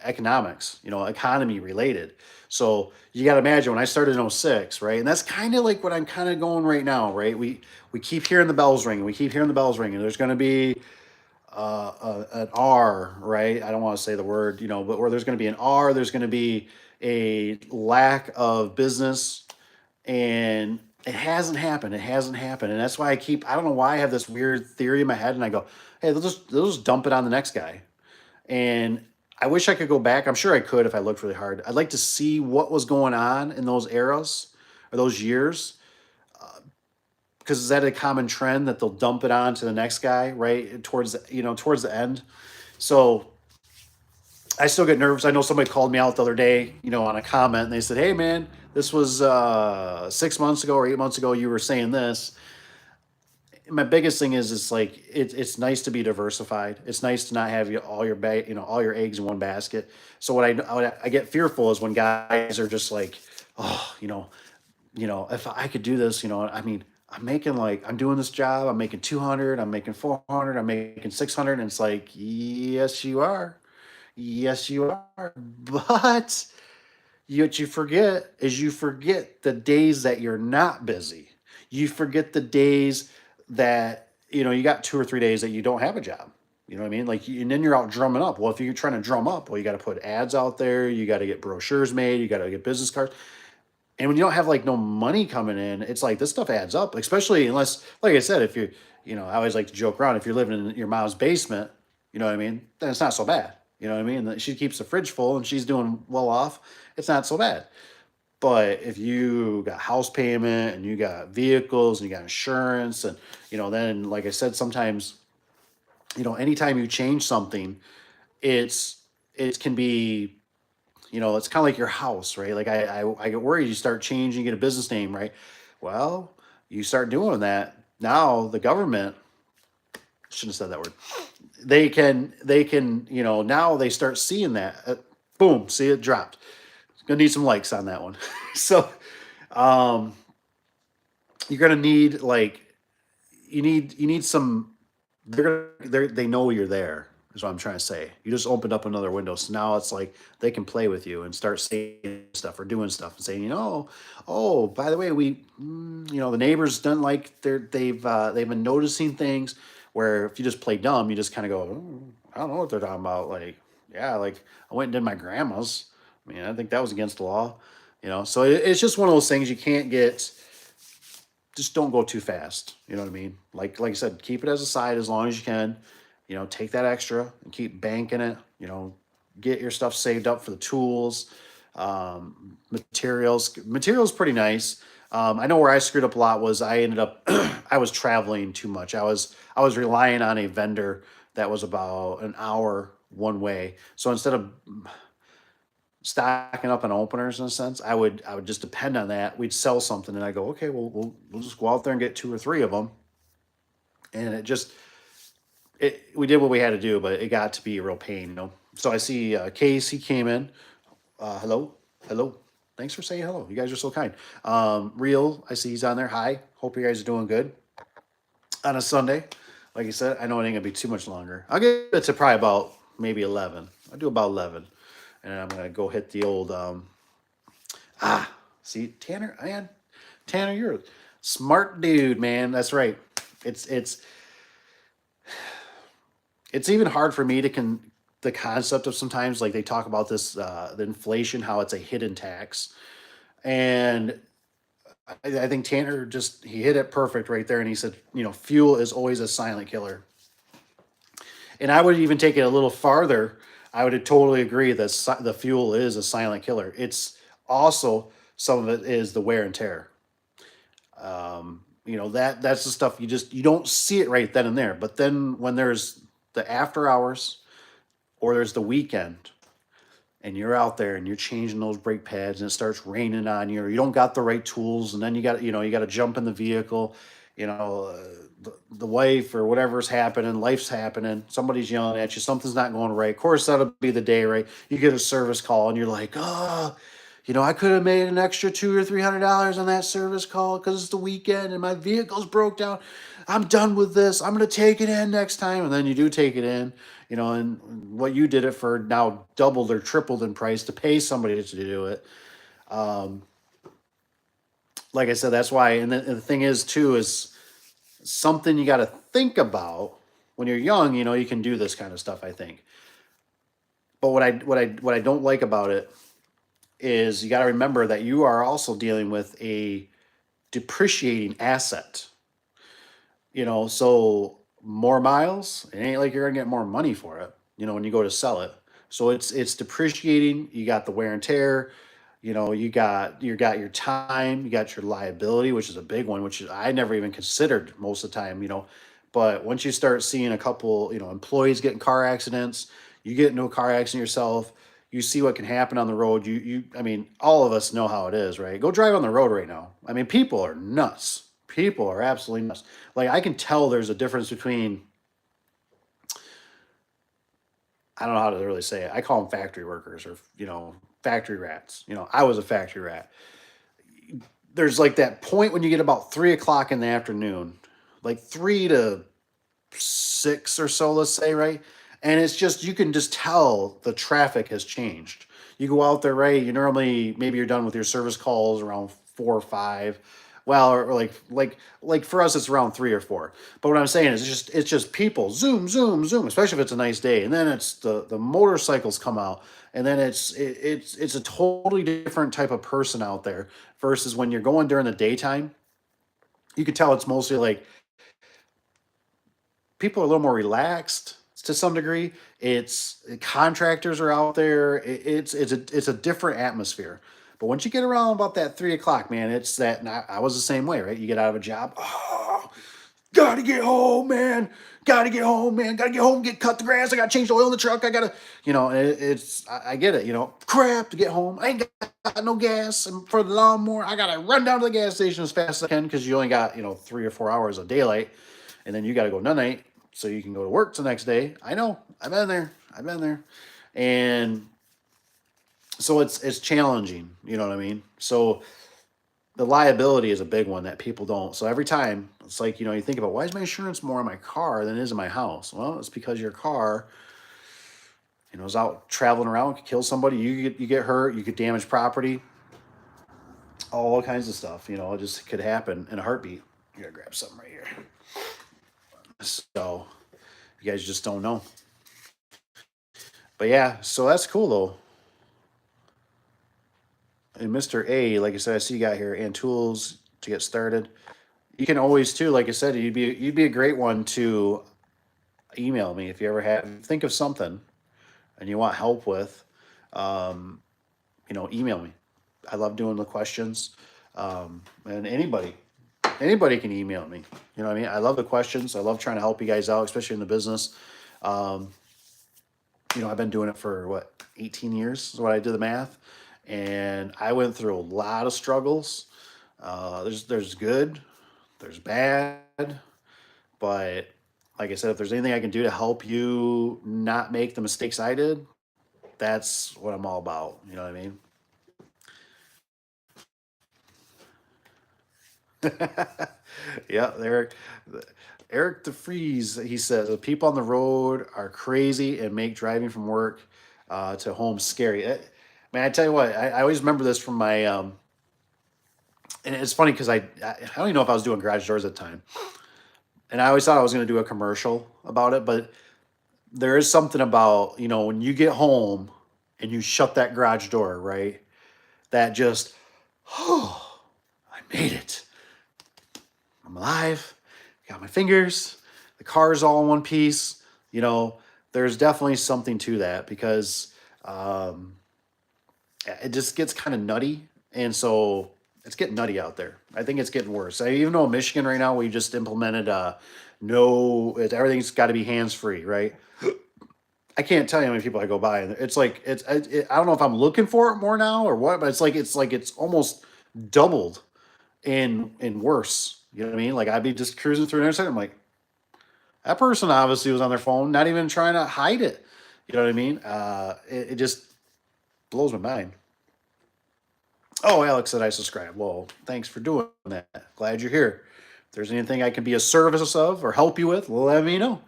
A: economics, economy related. So you got to imagine when I started in '06, right? And that's kind of like what I'm kind of going right now, right? We keep hearing the bells ringing. We keep hearing the bells ringing. There's going to be an R, right? I don't want to say the word, but where there's going to be an R, there's going to be a lack of business, and it hasn't happened. It hasn't happened, and that's why I don't know why I have this weird theory in my head, and I go, hey, they'll just dump it on the next guy, and I wish I could go back. I'm sure I could if I looked really hard. I'd like to see what was going on in those eras or those years, because is that a common trend that they'll dump it on to the next guy, right? Towards the end. So I still get nervous. I know somebody called me out the other day, on a comment, and they said, "Hey, man, this was 6 months ago or 8 months ago. You were saying this." My biggest thing is, it's like it's nice to be diversified. It's nice to not have all your eggs in one basket. So what I get fearful is when guys are just like, oh, if I could do this, I mean, I'm doing this job, I'm making 200, I'm making 400, I'm making 600, and it's like, yes, you are. Yes, you are. But what you forget is you forget the days that you're not busy. You forget the days that, you got 2 or 3 days that you don't have a job. You know what I mean? Like, and then you're out drumming up. Well, if you're trying to drum up, well, you got to put ads out there. You got to get brochures made. You got to get business cards. And when you don't have like no money coming in, it's like this stuff adds up, especially unless, like I said, if I always like to joke around, if you're living in your mom's basement, you know what I mean? Then it's not so bad. You know what I mean? She keeps the fridge full and she's doing well off. It's not so bad. But if you got house payment and you got vehicles and you got insurance and, then like I said, sometimes, anytime you change something, it can be, it's kind of like your house, right? Like I get worried. You start changing, you get a business name, right? Well, you start doing that. Now the government, shouldn't have said that word. They can, now they start seeing that. Boom, see it dropped. Gonna need some likes on that one. So um, you're gonna need like you need some. They know you're there. Is what I'm trying to say. You just opened up another window, so now it's like they can play with you and start saying stuff or doing stuff and saying, oh, by the way, the neighbors don't like they've been noticing things where if you just play dumb, you just kind of go, "Oh, I don't know what they're talking about." Like, yeah, like I went and did my grandma's. I mean, I think that was against the law. So it's just one of those things you can't get. Just don't go too fast. You know what I mean? Like I said, keep it as a side as long as you can. Take that extra and keep banking it. Get your stuff saved up for the tools, materials. Materials pretty nice. I know where I screwed up a lot was I ended up I was traveling too much. I was relying on a vendor that was about an hour one way. So instead of stocking up on openers in a sense, I would just depend on that. We'd sell something, and I go, okay, well, we'll just go out there and get 2 or 3 of them, and we did what we had to do, but it got to be a real pain. So I see Case, he came in. Hello, hello. Thanks for saying hello. You guys are so kind. Real, I see he's on there. Hi. Hope you guys are doing good on a Sunday. Like I said, I know it ain't gonna be too much longer. I'll get it to probably about maybe 11. I'll do about 11, and I'm gonna go hit the old. See, Tanner, man, Tanner, you're a smart dude, man. That's right. It's it's even hard for me to the concept of sometimes like they talk about this the inflation, how it's a hidden tax, and I think Tanner just he hit it perfect right there, and he said, fuel is always a silent killer. And I would even take it a little farther. I would totally agree that the fuel is a silent killer. It's also some of it is the wear and tear. That's the stuff you don't see it right then and there. But then when there's the after hours or there's the weekend and you're out there and you're changing those brake pads and it starts raining on you or you don't got the right tools and then you got to jump in the vehicle. you know, the wife or whatever's happening, life's happening, somebody's yelling at you, something's not going right. Of course, that'll be the day, right? You get a service call and you're like, oh, I could have made an extra $200 or $300 on that service call because it's the weekend and my vehicle's broke down. I'm done with this. I'm gonna take it in next time, and then you do take it in, and what you did it for now doubled or tripled in price to pay somebody to do it. Um, like I said, that's why. And the thing is, too, is something you got to think about when you're young. You can do this kind of stuff, I think. But what I don't like about it is you got to remember that you are also dealing with a depreciating asset. So more miles, it ain't like you're gonna get more money for it. When you go to sell it, so it's depreciating. You got the wear and tear. You got your time, you got your liability, which is a big one, which I never even considered most of the time. But once you start seeing a couple, employees get in car accidents, you get into a car accident yourself, you see what can happen on the road. I mean, all of us know how it is, right? Go drive on the road right now. I mean, people are nuts. People are absolutely nuts. Like, I can tell there's a difference between, I don't know how to really say it. I call them factory workers, or, factory rats. I was a factory rat. There's like that point when you get about 3 o'clock in the afternoon, like 3 to 6 or so, let's say, right? And it's just, you can just tell the traffic has changed. You go out there, right? Maybe you're done with your service calls around 4 or 5. Well, or like for us, it's around 3 or 4. But what I'm saying is, it's just people zoom, zoom, zoom. Especially if it's a nice day, and then it's the motorcycles come out, and then it's a totally different type of person out there versus when you're going during the daytime. You can tell it's mostly like people are a little more relaxed to some degree. It's contractors are out there. It's a different atmosphere. But once you get around about that 3 o'clock, man, it's that. And I was the same way, right? You get out of a job, oh, gotta get home, man. Gotta get home, man. Gotta get home, cut the grass. I gotta change the oil in the truck. I gotta, I get it. Crap to get home. I ain't got no gas, and for the lawnmower, I gotta run down to the gas station as fast as I can because you only got 3 or 4 hours of daylight, and then you gotta go night so you can go to work the next day. I know. I've been there. And so it's challenging. You know what I mean? So the liability is a big one that people don't. So every time it's like, you think about, why is my insurance more in my car than it is in my house? Well, it's because your car, is out traveling around, could kill somebody, you get hurt, you could damage property, all kinds of stuff. It just could happen in a heartbeat. You gotta grab something right here. So you guys just don't know. But yeah, so that's cool though. And Mr. A, like I said, I see you got here and tools to get started. You can always too, like I said, you'd be a great one to email me if you ever think of something and you want help with. Um, email me. I love doing the questions. And anybody can email me. You know what I mean? I love the questions. I love trying to help you guys out, especially in the business. Um, I've been doing it for 18 years is what I did the math. And I went through a lot of struggles. There's good, there's bad, but like I said, if there's anything I can do to help you not make the mistakes I did, that's what I'm all about. You know what I mean? Yeah, Eric DeFries, he says, the people on the road are crazy and make driving from work to home scary. Man, I tell you what, I always remember this from my, and it's funny because I don't even know if I was doing garage doors at the time. And I always thought I was going to do a commercial about it, but there is something about, when you get home and you shut that garage door, right? That just, oh, I made it. I'm alive. Got my fingers. The car's all in one piece. There's definitely something to that because it just gets kind of nutty. And so it's getting nutty out there. I think it's getting worse. Even though in Michigan right now, we just implemented everything's got to be hands free, right? I can't tell you how many people I go by, and it's like I don't know if I'm looking for it more now or what, but it's like it's almost doubled in worse. You know what I mean? Like I'd be just cruising through an intersection. I'm like, that person obviously was on their phone, not even trying to hide it. You know what I mean? It just blows my mind. Oh, Alex said I subscribe. Well, thanks for doing that. Glad you're here. If there's anything I can be a service of or help you with, let me know.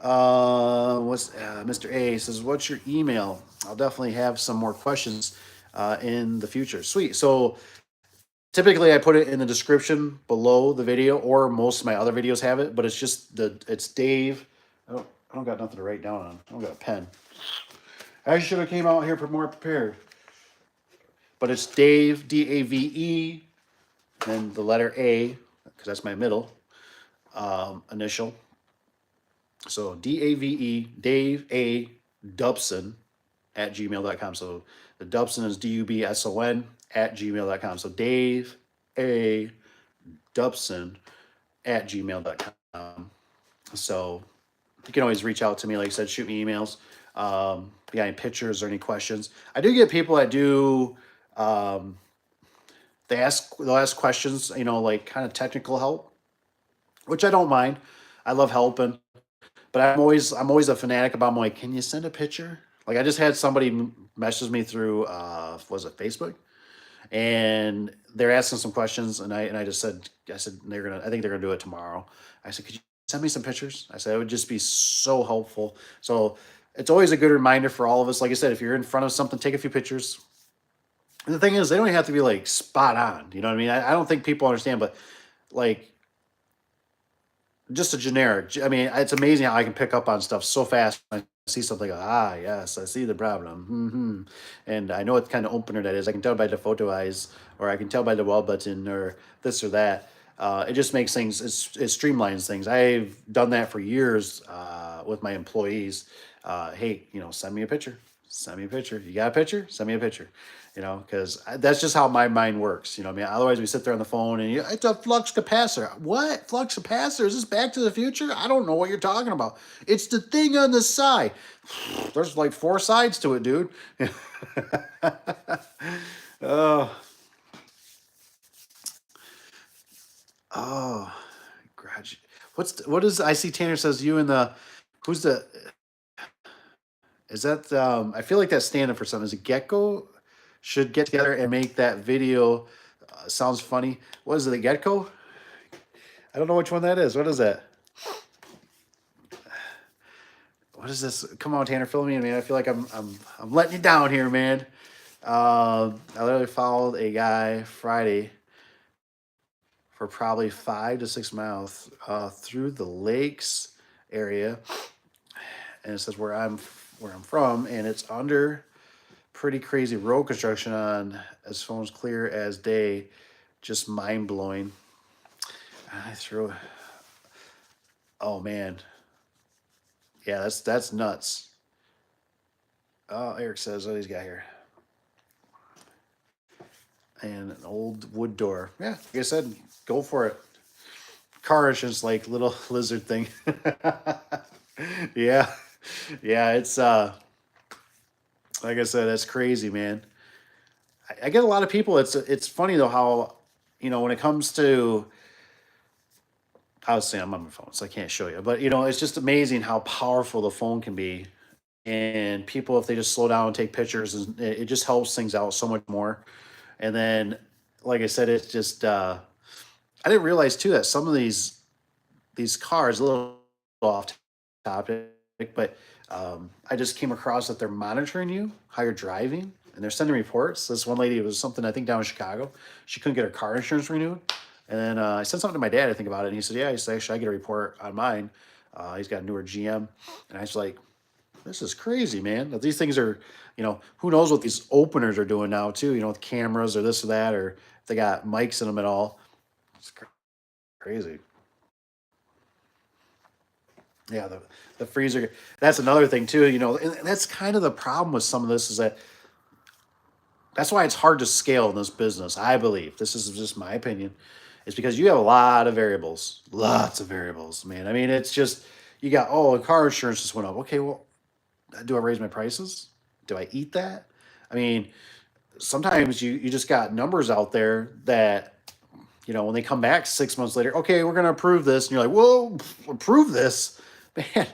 A: What's Mr. A says, what's your email? I'll definitely have some more questions in the future. Sweet. So typically I put it in the description below the video, or most of my other videos have it, but it's Dave. I don't got nothing to write down on. I don't got a pen. I should have came out here more prepared. But it's Dave, Dave, then the letter A, because that's my middle initial. So Dave, Dave A. Dubson at gmail.com. So the Dubson is Dubson at gmail.com. So Dave A. Dubson at gmail.com. So you can always reach out to me. Like I said, shoot me emails. If you got any pictures or any questions. I do get people that do, they'll ask questions, like kind of technical help, which I don't mind. I love helping. But I'm always a fanatic about. I'm like, can you send a picture? Like I just had somebody message me through was it Facebook, and they're asking some questions, and I just said I think they're gonna do it tomorrow. I said, could you send me some pictures? I said it would just be so helpful. So it's always a good reminder for all of us. Like I said, if you're in front of something, take a few pictures. And the thing is, they don't have to be like spot on. You know what I mean? I don't think people understand, but like just a generic. I mean, it's amazing how I can pick up on stuff so fast. When I see something, yes, I see the problem. And I know what kind of opener that is. I can tell by the photo eyes, or I can tell by the wall button, or this or that. It just makes things, it streamlines things. I've done that for years with my employees. Hey, send me a picture. Send me a picture. You got a picture? Send me a picture. Because that's just how my mind works. I mean, otherwise we sit there on the phone and it's a flux capacitor. What flux capacitor? Is this Back to the Future? I don't know what you're talking about. It's the thing on the side. There's like 4 sides to it, dude. Oh, oh, graduate. What is? I see Tanner says you and the. Who's the? Is that? I feel like that's standing for something. Is it Gecko? Should get together and make that video. Sounds funny. What is it? The Gecko? I don't know which one that is. What is that? What is this? Come on, Tanner, fill me in, man. I feel like I'm letting you down here, man. I literally followed a guy Friday for probably 5 to 6 miles through the lakes area, and it says where I'm from, and it's under pretty crazy road construction on as phone's clear as day, just mind blowing. I threw. Oh man, yeah, that's nuts. Oh, Eric says, oh, he's got here. And an old wood door. Yeah, like I said, go for it. Car insurance, like little lizard thing. Yeah, yeah, it's like I said, that's crazy, man. I get a lot of people. It's funny though how when it comes to, obviously I'm on my phone, so I can't show you, but it's just amazing how powerful the phone can be. And people, if they just slow down and take pictures, and it just helps things out so much more. And then, like I said, it's just I didn't realize too that some of these cars, a little off topic, but I just came across that they're monitoring you, how you're driving, and they're sending reports. This one lady, it was something I think down in Chicago. She couldn't get her car insurance renewed, and then I sent something to my dad. I think about it, and he said, "Yeah." He said, "Should I get a report on mine?" He's got a newer GM, and I was like, "This is crazy, man. These things are, who knows what these openers are doing now too? With cameras or this or that, or if they got mics in them at all. It's crazy." Yeah, the freezer. That's another thing too. And that's kind of the problem with some of this is that's why it's hard to scale in this business. I believe this is just my opinion. It's because you have a lot of variables, lots of variables, man. I mean, it's just you got car insurance just went up. Okay, well, do I raise my prices? Do I eat that? I mean, sometimes you just got numbers out there that you know, when they come back 6 months later, okay, we're going to approve this. And you're like, whoa, approve this? Man,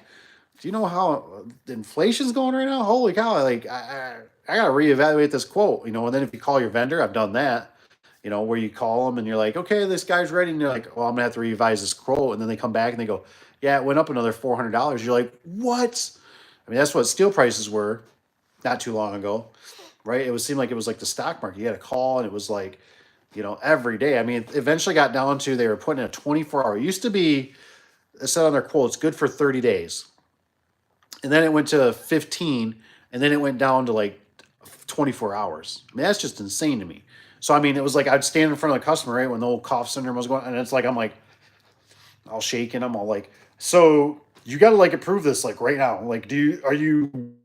A: do you know how inflation's going right now? Holy cow. Like, I got to reevaluate this quote, you know, and then if you call your vendor, I've done that, you know, where you call them and you're like, okay, this guy's ready. And you're like, well, I'm going to have to revise this quote. And then they come back and they go, yeah, it went up another $400. You're like, what? I mean, that's what steel prices were not too long ago, right? It would seem like it was like the stock market. You had a call and it was like, you know, every day. I mean, it eventually got down to they were putting in a 24-hour. It used to be, it said on their quotes, good for 30 days. And then it went to 15, and then it went down to like 24 hours. I mean, that's just insane to me. So, I mean, it was like I'd stand in front of the customer, right, when the old cough syndrome was going, and it's like, I'm like, all shaking. I'm all like, so you got to like approve this like right now. Like, are you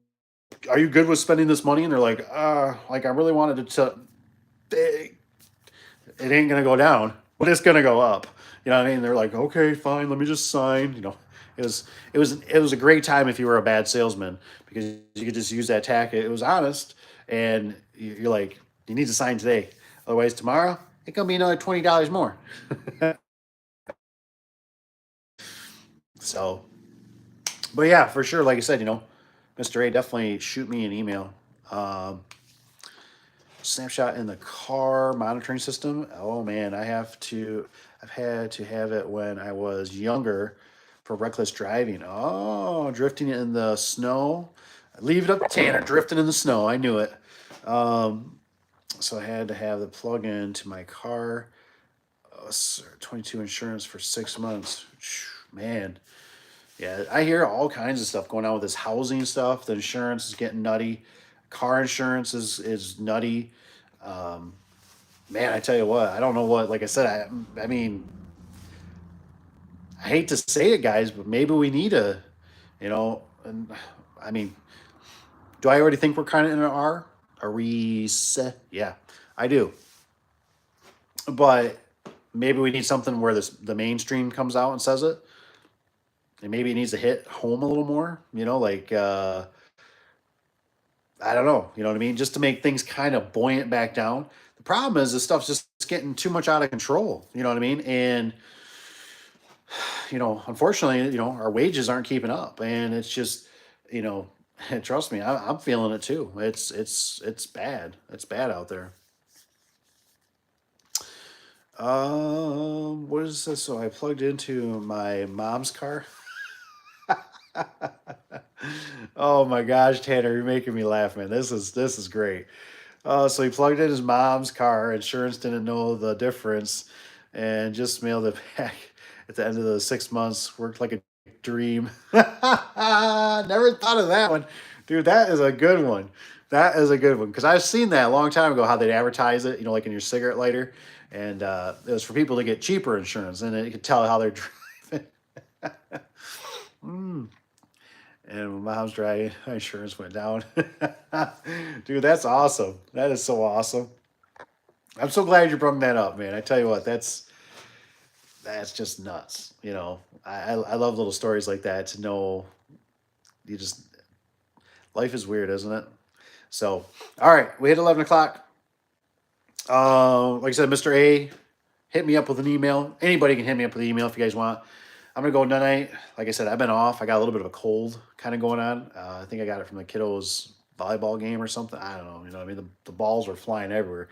A: good with spending this money? And they're like I really wanted it to, it, it ain't going to go down, but it's going to go up. You know what I mean? They're like, okay, fine, let me just sign. You know, it was a great time if you were a bad salesman because you could just use that tack. It was honest, and you're like, you need to sign today, otherwise tomorrow it's gonna be another $20 more. So, but yeah, for sure, like I said, you know, Mr. A, definitely shoot me an email. Um, Snapshot in the car monitoring system. Oh man, I've had to have it when I was younger for reckless driving. Oh, drifting in the snow. Leave it up to Tanner, drifting in the snow. I knew it. Um, so I had to have the plug in to my car. 22 insurance for 6 months. Man, yeah, I hear all kinds of stuff going on with this housing stuff. The insurance is getting nutty. Car insurance is nutty. Um, Man, I tell you what, I don't know what. Like I said, I mean, I hate to say it, guys, but maybe we need a, you know, and I mean, do I already think we're kind of in an R? Are we? Yeah, I do. But maybe we need something where the mainstream comes out and says it, and maybe it needs to hit home a little more. You know, like I don't know. You know what I mean? Just to make things kind of buoyant back down. The problem is this stuff's just getting too much out of control. You know what I mean? And you know, unfortunately, you know, our wages aren't keeping up, and it's just, you know, trust me, I'm feeling it too. It's bad. It's bad out there. What is this? So I plugged into my mom's car. Oh my gosh, Tanner, you're making me laugh, man. This is great. So he plugged in his mom's car. Insurance didn't know the difference, and just mailed it back at the end of the 6 months. Worked like a dream. Never thought of that one, dude. That is a good one. That is a good one because I've seen that a long time ago. How they'd advertise it, you know, like in your cigarette lighter, and it was for people to get cheaper insurance, and you could tell how they're driving. Mm. And when mom's driving, my insurance went down. Dude, that's awesome. That is so awesome. I'm so glad you brought that up, man. I tell you what, that's just nuts. You know, I love little stories like that to know you just life is weird, isn't it? So, all right, we hit 11 o'clock. Like I said, Mr. A, hit me up with an email. Anybody can hit me up with an email if you guys want. I'm gonna go tonight. Like I said, I've been off. I got a little bit of a cold kind of going on. I think I got it from the kiddos' volleyball game or something. I don't know. You know, what I mean, the balls were flying everywhere,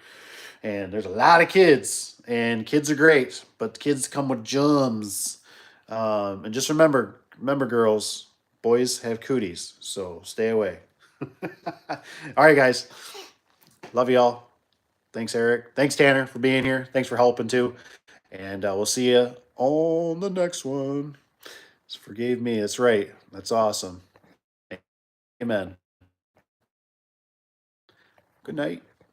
A: and there's a lot of kids, and kids are great, but kids come with germs. And just remember, girls, boys have cooties, so stay away. All right, guys. Love y'all. Thanks, Eric. Thanks, Tanner, for being here. Thanks for helping too. And we'll see you on the next one. Just forgave me. That's right. That's awesome. Amen. Good night.